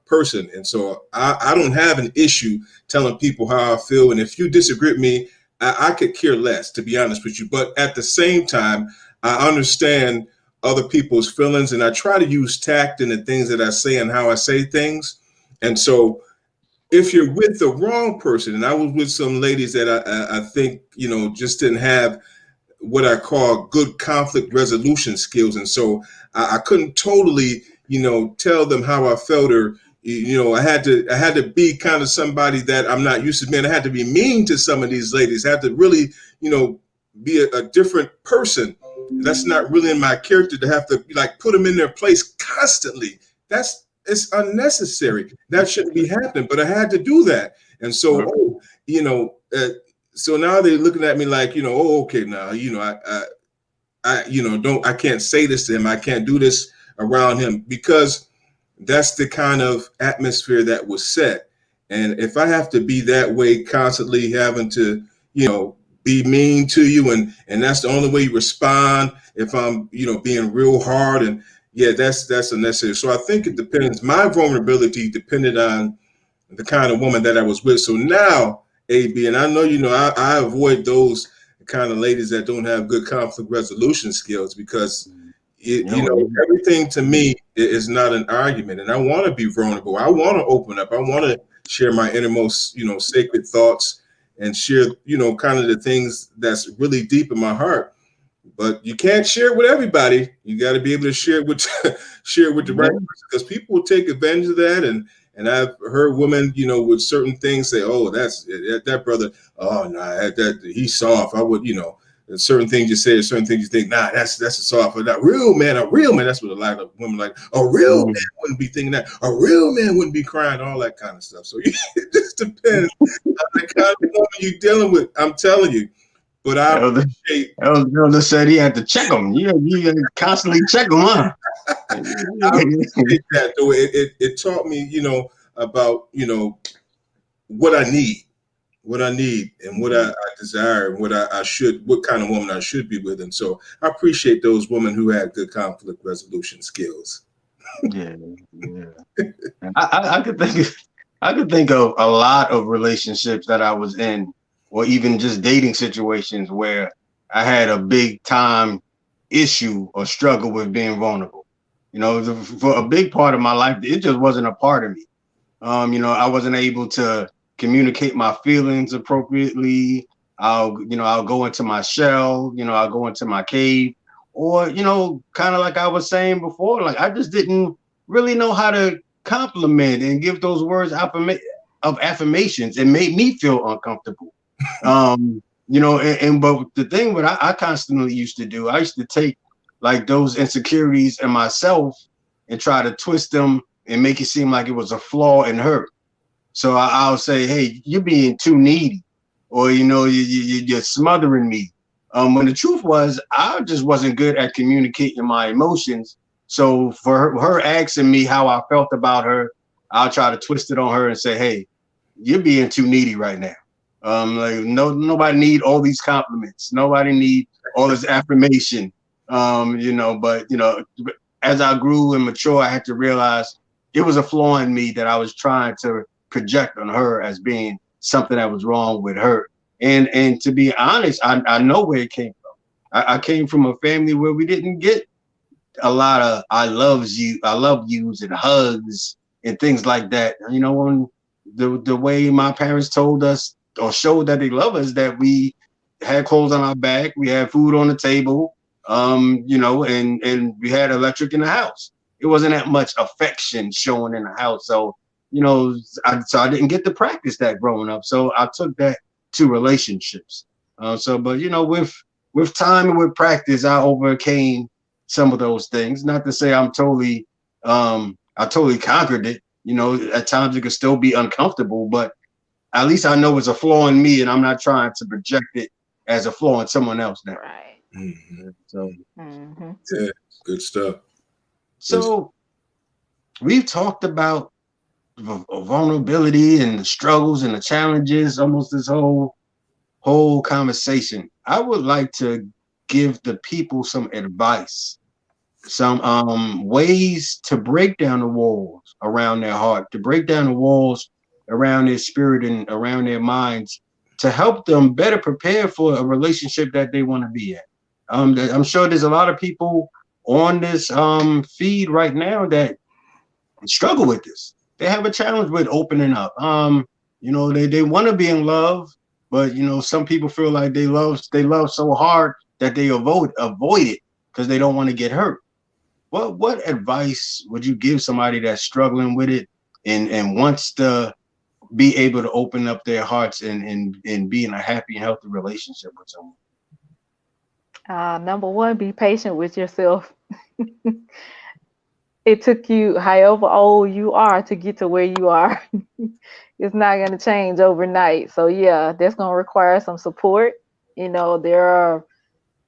person. And so I don't have an issue telling people how I feel. And if you disagree with me, I could care less, to be honest with you. But at the same time, I understand other people's feelings, and I try to use tact in the things that I say and how I say things. And so, if you're with the wrong person, and I was with some ladies that I think just didn't have what I call good conflict resolution skills. And so I couldn't totally, tell them how I felt or, I had to be kind of somebody that I'm not used to being. I had to be mean to some of these ladies. I had to really, be a different person. That's not really in my character to have to like put them in their place constantly. It's unnecessary. That shouldn't be happening, but I had to do that. And so, you know, uh, so now they're looking at me like, oh, okay, now, I can't say this to him. I can't do this around him because that's the kind of atmosphere that was set. And if I have to be that way constantly, having to, be mean to you, and that's the only way you respond. If I'm, being real hard, and Yeah, that's unnecessary. So I think it depends. My vulnerability depended on the kind of woman that I was with. So now, AB, and I know you know I avoid those kind of ladies that don't have good conflict resolution skills because You know, everything to me is not an argument, and I want to be vulnerable. I want to open up. I want to share my innermost, sacred thoughts and share, kind of the things that's really deep in my heart. But you can't share it with everybody. You got to be able to share it with share it with the right yeah, person because people will take advantage of that. And I've heard women, with certain things say, "Oh, that brother. Oh, no, that he's soft." I would, there's certain things you say, there's certain things you think, nah, that's a soft. But a real man. That's what a lot of women like. A real mm, man wouldn't be thinking that. A real man wouldn't be crying, all that kind of stuff. So it just depends on the kind of woman you're dealing with. I'm telling you. But I Elder, appreciate Elder said he had to check them. You had to constantly check them, huh? I appreciate that though. It taught me, about what I need, and what I desire, and what kind of woman I should be with. And so I appreciate those women who had good conflict resolution skills. Yeah, yeah. And I could I could think of a lot of relationships that I was in, or even just dating situations where I had a big time issue or struggle with being vulnerable. For a big part of my life, it just wasn't a part of me. I wasn't able to communicate my feelings appropriately. I'll go into my shell. I'll go into my cave, or kind of like I was saying before, like I just didn't really know how to compliment and give those words of affirmations. It made me feel uncomfortable. But the thing what I constantly used to do, I used to take like those insecurities in myself and try to twist them and make it seem like it was a flaw in her. So I'll say, "Hey, you're being too needy," or you're smothering me. When the truth was, I just wasn't good at communicating my emotions. So for her asking me how I felt about her, I'll try to twist it on her and say, "Hey, you're being too needy right now. Like nobody need all these compliments. Nobody need all this affirmation. But as I grew and mature, I had to realize it was a flaw in me that I was trying to project on her as being something that was wrong with her. And to be honest, I know where it came from. I came from a family where we didn't get a lot of I love yous and hugs and things like that. When the way my parents told us or showed that they love us, that we had clothes on our back, we had food on the table, and we had electric in the house. It wasn't that much affection showing in the house. So, I didn't get to practice that growing up. So I took that to relationships. But with time and with practice, I overcame some of those things. Not to say I totally conquered it. At times it could still be uncomfortable, but at least I know it's a flaw in me, and I'm not trying to project it as a flaw in someone else now. Right. Hmm. So, Mm-hmm. Yeah, good stuff. Good. so we've talked about vulnerability and the struggles and the challenges, almost this whole conversation. I would like to give the people some advice, some ways to break down the walls around their heart, to break down the walls around their spirit and around their minds, to help them better prepare for a relationship that they want to be in. I'm sure there's a lot of people on this feed right now that struggle with this. They have a challenge with opening up. They want to be in love, but some people feel like they love so hard that they avoid it because they don't want to get hurt. What advice would you give somebody that's struggling with it and wants to be able to open up their hearts and be in a happy and healthy relationship with someone? Number one, be patient with yourself. It took you however old you are to get to where you are. It's not going to change overnight. So, yeah, that's going to require some support. There are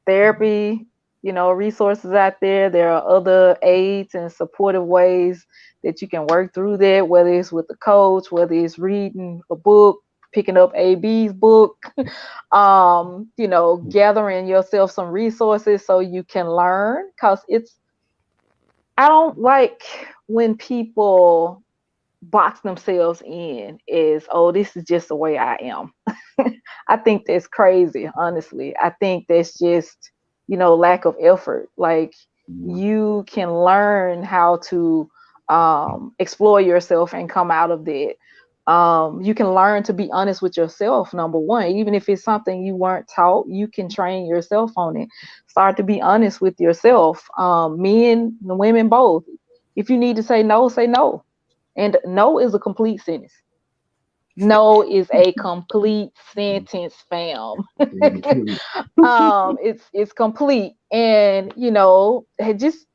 therapy, resources out there. There are other aids and supportive ways that you can work through that, whether it's with a coach, whether it's reading a book, picking up AB's book, gathering yourself some resources so you can learn, because I don't like when people box themselves in as, oh, this is just the way I am. I think that's crazy, honestly. I think that's just, lack of effort. Like, Mhm. you can learn how to explore yourself and come out of that. You can learn to be honest with yourself, number one. Even if it's something you weren't taught, you can train yourself on it. Start to be honest with yourself. Men and women both. If you need to say no, say no. And no is a complete sentence. No is a complete sentence, fam. Mhm. It's complete, and just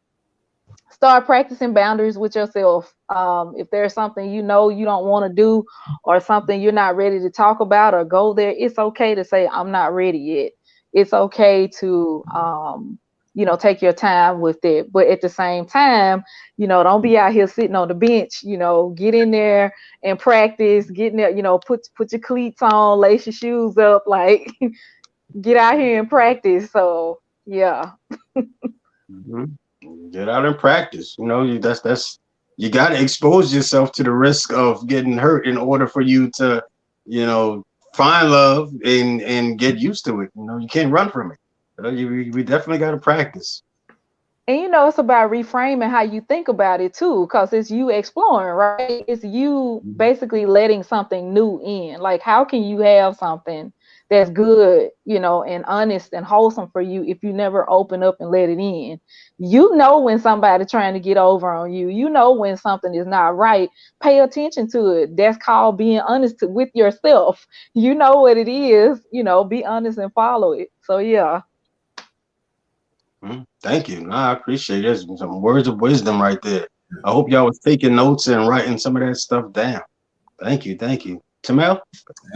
start practicing boundaries with yourself. If there's something you don't want to do, or something you're not ready to talk about or go there, it's okay to say, I'm not ready yet. It's okay to take your time with it. But at the same time, don't be out here sitting on the bench. Get in there and practice. Get in there, put your cleats on, lace your shoes up, like get out here and practice. So yeah. Mhm. Get out and practice. That's you got to expose yourself to the risk of getting hurt in order for you to, you know, find love and get used to it. You can't run from it. We definitely got to practice. And it's about reframing how you think about it too, because it's you exploring, right? It's you Mhm. basically letting something new in. Like, how can you have something that's good, and honest and wholesome for you if you never open up and let it in? When somebody trying to get over on you. When something is not right. Pay attention to it. That's called being honest with yourself. You know what it is. Be honest and follow it. So yeah. Thank you. No, I appreciate it. Some words of wisdom right there. I hope y'all was taking notes and writing some of that stuff down. Thank you. Thank you. Tamel?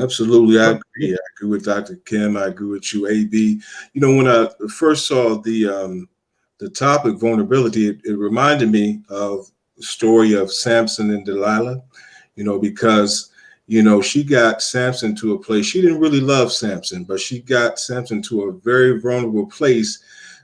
Absolutely, I agree. I agree with Dr. Kim. I agree with you, AB. When I first saw the topic vulnerability, it reminded me of the story of Samson and Delilah. Because she got Samson to a place. She didn't really love Samson, but she got Samson to a very vulnerable place,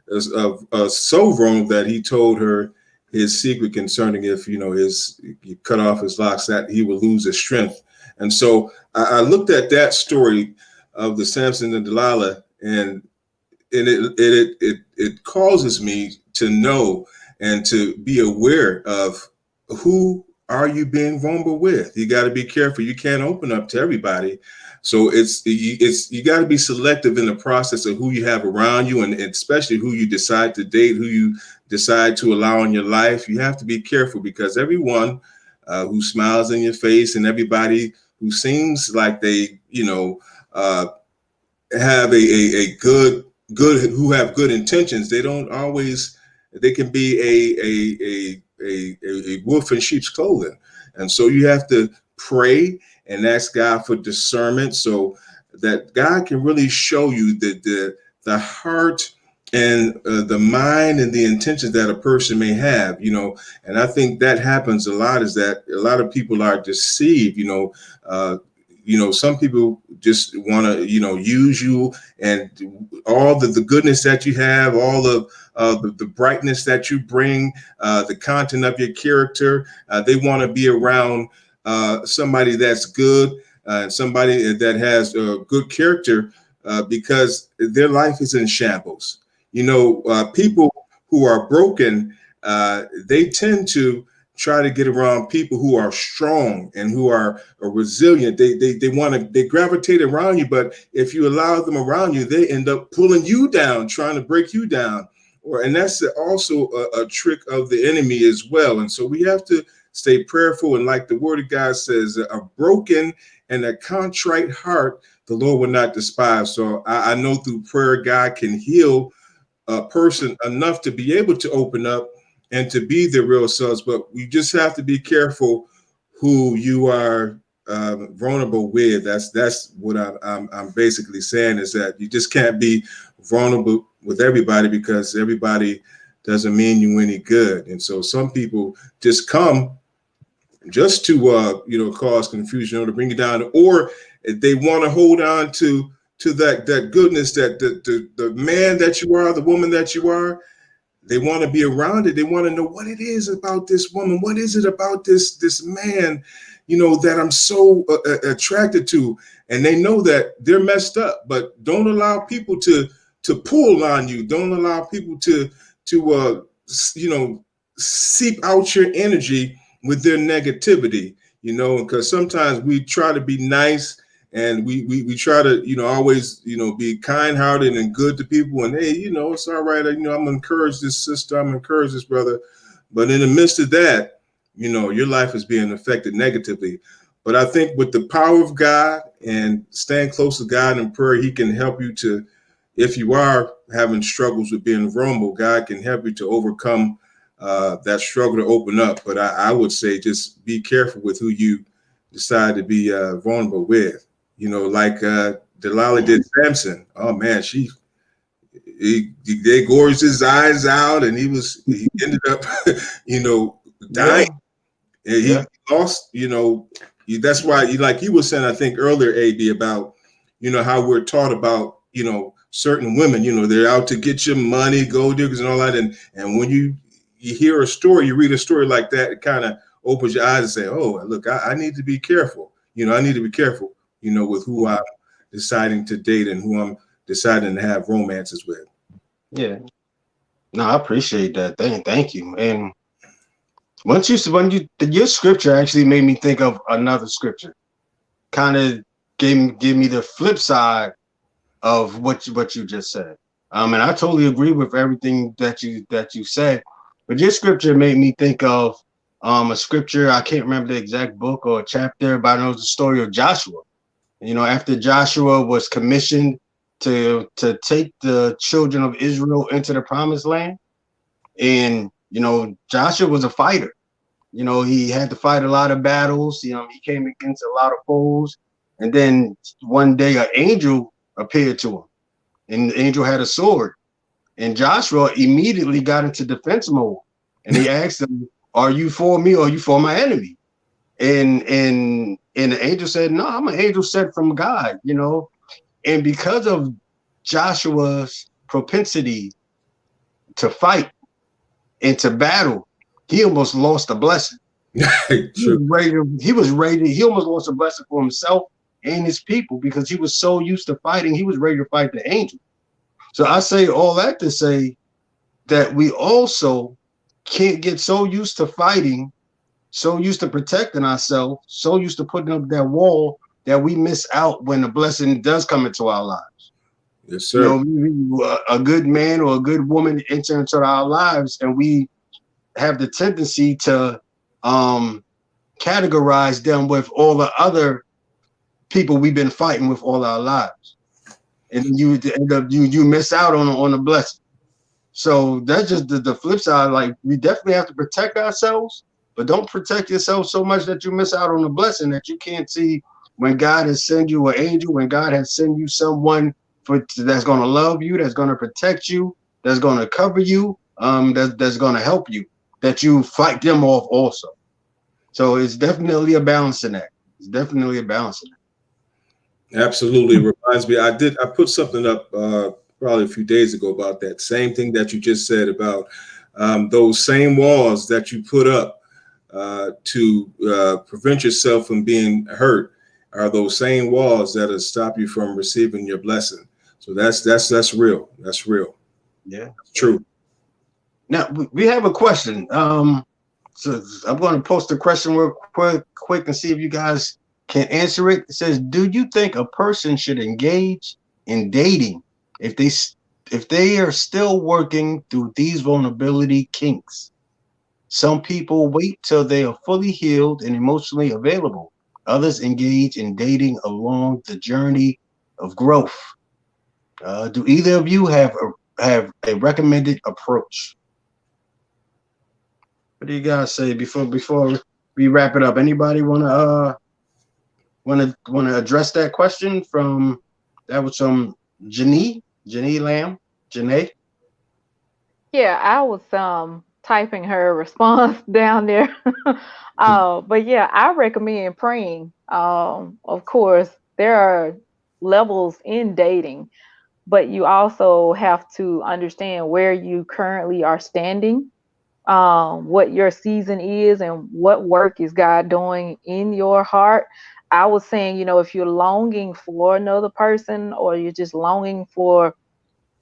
so vulnerable that he told her his secret concerning if his you cut off his locks, that he would lose his strength. And so I looked at that story of the Samson and Delilah, and it causes me to know and to be aware of who are you being vulnerable with. You got to be careful. You can't open up to everybody. So you got to be selective in the process of who you have around you, and especially who you decide to date, who you decide to allow in your life. You have to be careful, because everyone who smiles in your face, and everybody who seems like they uh, have a good who have good intentions, they don't always, they can be a wolf in sheep's clothing. And so you have to pray and ask God for discernment, so that God can really show you the heart and the mind and the intentions that a person may have. And I think that happens a lot, is that a lot of people are deceived. Some people just want to use you, and all the goodness that you have, all of the brightness that you bring, the content of your character. They want to be around somebody that's good, and somebody that has good character, because their life is in shambles. People who are broken, they tend to try to get around people who are strong and who are resilient. They gravitate around you, but if you allow them around you, they end up pulling you down, trying to break you down. And that's also a trick of the enemy as well. And so we have to stay prayerful. And like the word of God says, a broken and a contrite heart, the Lord will not despise. So I know through prayer, God can heal a person enough to be able to open up and to be their real selves. But we just have to be careful who you are vulnerable with. That's what I'm basically saying, is that you just can't be vulnerable with everybody, because everybody doesn't mean you any good. And so some people just come just to cause confusion, or to bring you down, or they want to hold on to that goodness, that the man that you are, the woman that you are. They want to be around it. They want to know what it is about this woman. What is it about this man, that I'm so attracted to? And they know that they're messed up, but don't allow people to pull on you. Don't allow people to seep out your energy with their negativity. Because sometimes we try to be nice, and we try to always be kind hearted and good to people, and hey, it's all right, I'm gonna encourage this sister, I'm gonna encourage this brother, but in the midst of that, your life is being affected negatively. But I think with the power of God and staying close to God in prayer, He can help you to, if you are having struggles with being vulnerable, God can help you to overcome that struggle to open up. But I would say just be careful with who you decide to be vulnerable with. Like Delilah did Samson. Oh man, they gorged his eyes out, and he ended up, dying. Yeah, And he yeah, lost. That's why, like you were saying, I think earlier, AB, about how we're taught about certain women. They're out to get your money, gold diggers, and all that. And when you hear a story, you read a story like that, it kind of opens your eyes and say, oh, look, I need to be careful. I need to be careful. With who I'm deciding to date and who I'm deciding to have romances with. yeah. No, I appreciate that. Thank you. And when you your scripture actually made me think of another scripture. Kind of give me the flip side of what you just said. And I totally agree with everything that you said. But your scripture made me think of a scripture. I can't remember the exact book or chapter, but I know the story of Joshua. After Joshua was commissioned to take the children of Israel into the promised land, and Joshua was a fighter. He had to fight a lot of battles. He came against a lot of foes. And then one day an angel appeared to him, and the angel had a sword. And Joshua immediately got into defense mode. And he asked him, "Are you for me or are you for my enemy?" And the angel said, "No, I'm an angel sent from God." And because of Joshua's propensity to fight and to battle, he almost lost a blessing. He True. was ready he almost lost a blessing for himself and his people because he was so used to fighting. He was ready to fight the angel. So I say all that to say that we also can't get so used to fighting, so used to protecting ourselves, so used to putting up that wall that we miss out when the blessing does come into our lives. Yes, sir. A good man or a good woman enter into our lives, and we have the tendency to um, categorize them with all the other people we've been fighting with all our lives, and you end up you miss out on a blessing. So that's just the flip side. Like, we definitely have to protect ourselves, but don't protect yourself so much that you miss out on a blessing that you can't see when God has sent you an angel, when God has sent you someone that's going to love you, that's going to protect you, that's going to cover you, that's going to help you, that you fight them off also. So it's definitely a balance in that. It's definitely a balance in Absolutely. It reminds me, I put something up probably a few days ago about that same thing that you just said about those same walls that you put up to prevent yourself from being hurt are those same walls that'll stop you from receiving your blessing. So that's real. That's real. yeah. That's Yeah. true. Now we have a question. So I'm going to post a question real quick and see if you guys can answer it. It says, "Do you think a person should engage in dating if they are still working through these vulnerability kinks? Some people wait till they are fully healed and emotionally available. Others engage in dating along the journey of growth. Do either of you have a recommended approach?" What do you guys say before we wrap it up? Anybody wanna address that question from that was from Janie Lamb, Janae? Yeah, I was typing her response down there. But yeah, I recommend praying. Of course, there are levels in dating, but you also have to understand where you currently are standing, what your season is, and what work is God doing in your heart. I was saying, if you're longing for another person, or you're just longing for,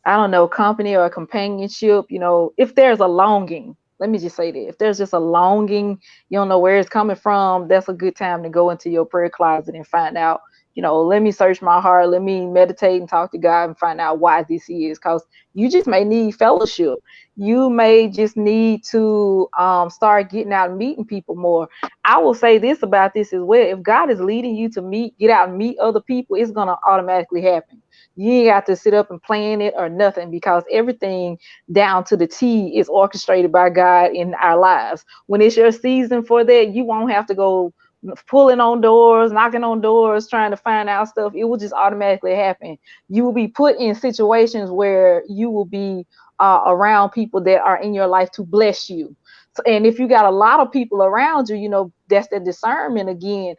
I don't know, company or companionship, if there's a longing, let me just say that. If there's just a longing, you don't know where it's coming from, that's a good time to go into your prayer closet and find out, let me search my heart, let me meditate and talk to God and find out why this is. Because you just may need fellowship. You may just need to start getting out and meeting people more. I will say this about this as well. If God is leading you to get out and meet other people, it's going to automatically happen. You ain't got to sit up and plan it or nothing, because everything down to the T is orchestrated by God in our lives. When it's your season for that, you won't have to go pulling on doors, knocking on doors, trying to find out stuff. It will just automatically happen. You will be put in situations where you will be around people that are in your life to bless you. So, and if you got a lot of people around you, that's the discernment again.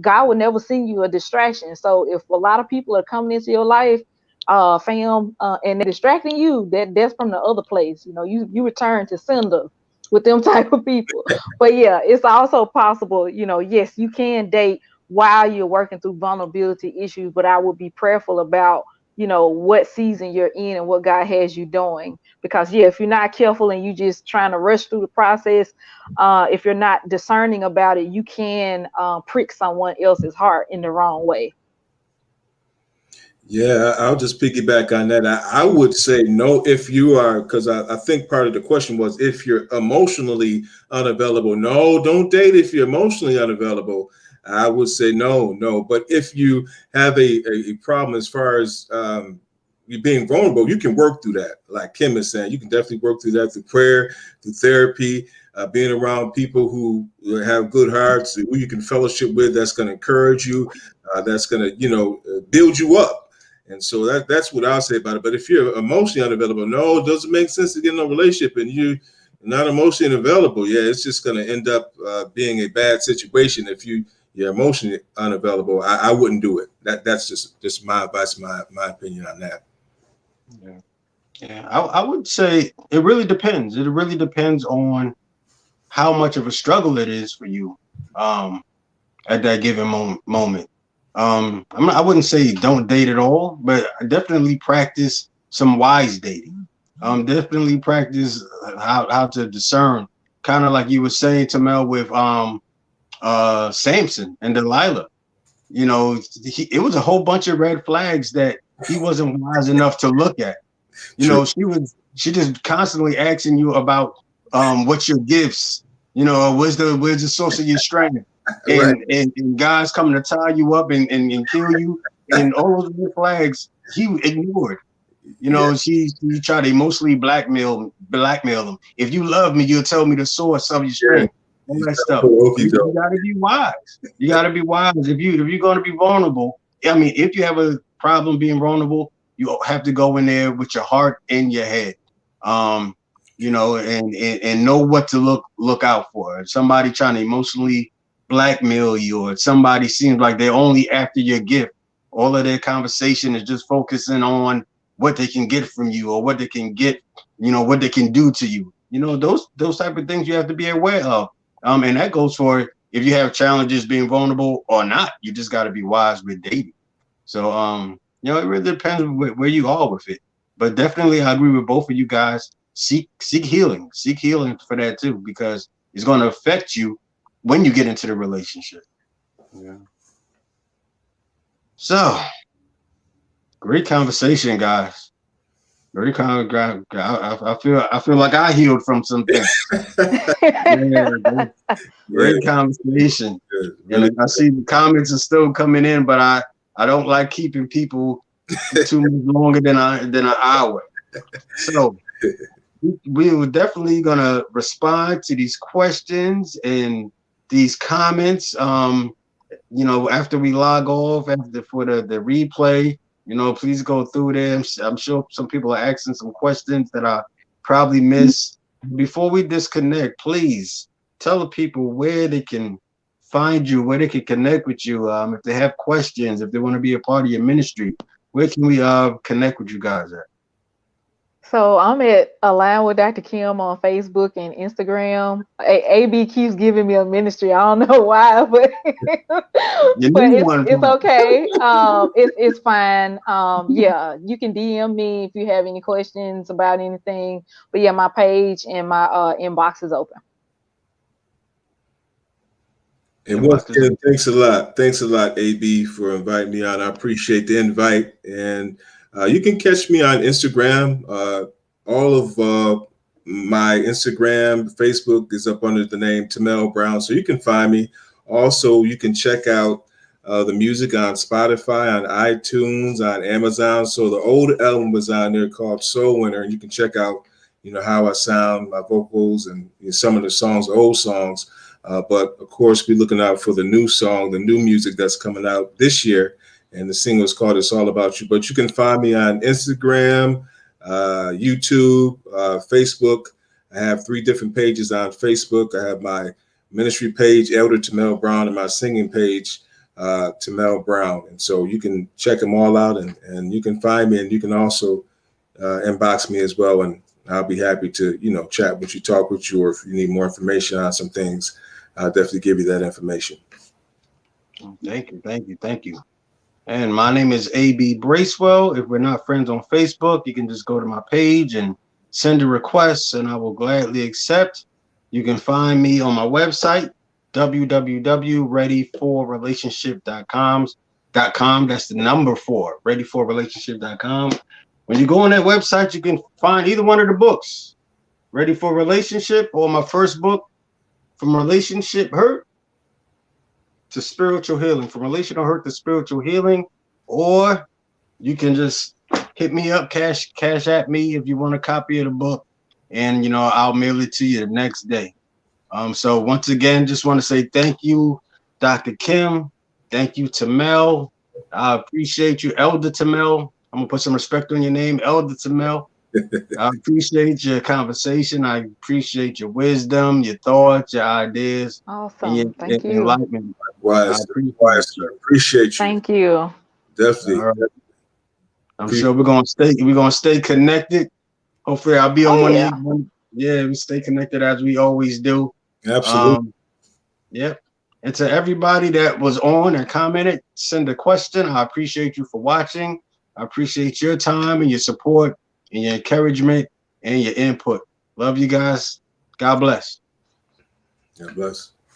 God will never send you a distraction. So if a lot of people are coming into your life, fam, and they're distracting you, that's from the other place. You return to sender with them type of people. But yeah, it's also possible, yes, you can date while you're working through vulnerability issues, but I would be prayerful about, what season you're in and what God has you doing. Because yeah, if you're not careful and you just trying to rush through the process, if you're not discerning about it, you can prick someone else's heart in the wrong way. Yeah, I'll just piggyback on that. I would say no if you are, because I think part of the question was if you're emotionally unavailable. No, don't date if you're emotionally unavailable. I would say no, no. But if you have a problem as far as you being vulnerable, you can work through that. Like Kim is saying, you can definitely work through that through prayer, through therapy, being around people who have good hearts, who you can fellowship with, that's going to encourage you, that's going to, build you up. And so that's what I'll say about it. But if you're emotionally unavailable, no, it doesn't make sense to get in a relationship and you're not emotionally available. Yeah, it's just going to end up being a bad situation if you're emotionally unavailable. I wouldn't do it. That's just my advice, my opinion on that. Yeah. Yeah. I would say it really depends. It really depends on how much of a struggle it is for you um, at that given moment. I wouldn't say don't date at all, but definitely practice some wise dating. Definitely practice how to discern, kind of like you were saying, Tamel, with Samson and Delilah. It was a whole bunch of red flags that he wasn't wise enough to look at. True. She just constantly asking you about what's your gifts, where's the source of your strength, Right. and guys coming to tie you up and kill you, and all those red flags he ignored. Yeah. She tried to emotionally blackmail him. If you love me, you'll tell me the source of your Yeah. strength, all He's that got a stuff. little okey You doke. gotta be wise. You gotta be wise. If you're gonna be vulnerable, I mean, if you have a problem being vulnerable, you have to go in there with your heart in your head. Um, and know what to look out for. If somebody trying to emotionally blackmail you, or somebody seems like they're only after your gift. All of their conversation is just focusing on what they can get from you, or what they can get, what they can do to you. Those type of things you have to be aware of. And that goes for if you have challenges being vulnerable or not. You just got to be wise with dating. So it really depends where you are with it. But definitely, I agree with both of you guys. Seek healing. Seek healing for that too, because it's going to affect you when you get into the relationship. Yeah. So great conversation, guys. Very kind of guy. I feel like I healed from some things. Yeah, Yeah. great conversation. Good. And Really. I see the comments are still coming in, but I don't like keeping people too much longer than an hour. So we were definitely gonna respond to these questions and these comments. After we log off, after for the replay, please go through them. I'm sure some people are asking some questions that I probably missed. Before we disconnect, please tell the people where they can find you, where they can connect with you. If they have questions, if they want to be a part of your ministry, Where can we connect with you guys at? So I'm at Align with Dr. Kim on Facebook and Instagram. AB keeps giving me a ministry. I don't know why, but You but need one, it's bro. okay. It's fine. Yeah, you can DM me if you have any questions about anything. But yeah, my page and my inbox is open. And once Inbox is again, open. thanks a lot. Thanks a lot, AB, for inviting me on. I appreciate the invite. And you can catch me on Instagram. All of my Instagram, Facebook is up under the name Tamel Brown. So you can find me. Also, you can check out the music on Spotify, on iTunes, on Amazon. So the old album was on there called Soul Winner. And you can check out, how I sound, my vocals, and some of the songs, old songs. But of course, we're looking out for the new song, the new music that's coming out this year. And the single is called It's All About You. But you can find me on Instagram, YouTube, Facebook. I have 3 different pages on Facebook. I have my ministry page, Elder Tamel Brown, and my singing page, Tamel Brown. And so you can check them all out, and you can find me, and you can also inbox me as well. And I'll be happy to, chat with you, talk with you, or if you need more information on some things, I'll definitely give you that information. Thank you, thank you, thank you. And my name is AB Bracewell. If we're not friends on Facebook, you can just go to my page and send a request, and I will gladly accept. You can find me on my website, www.ready4relationship.com. That's the number 4, ready4relationship.com. When you go on that website, you can find either one of the books, Ready for Relationship, or my first book, From Relationship Hurt to Spiritual Healing, From Relational Hurt to Spiritual Healing. Or you can just hit me up, cash at me if you want a copy of the book, and I'll mail it to you the next day. So once again, just want to say thank you, Dr. Kim. Thank you, Tamel. I appreciate you, Elder Tamel. I'm gonna put some respect on your name, Elder Tamel. I appreciate your conversation. I appreciate your wisdom, your thoughts, your ideas, and your Awesome. Thank you. enlightenment. I Wise, appreciate wise, you. appreciate you. Thank you. Definitely. All right. I'm Appreciate sure we're gonna stay connected. Hopefully, I'll be Oh on one of yeah. you. Yeah, we stay connected as we always do. Absolutely. Um, yep. And to everybody that was on and commented, send a question. I appreciate you for watching. I appreciate your time and your support and your encouragement and your input. Love you guys. God bless. God bless.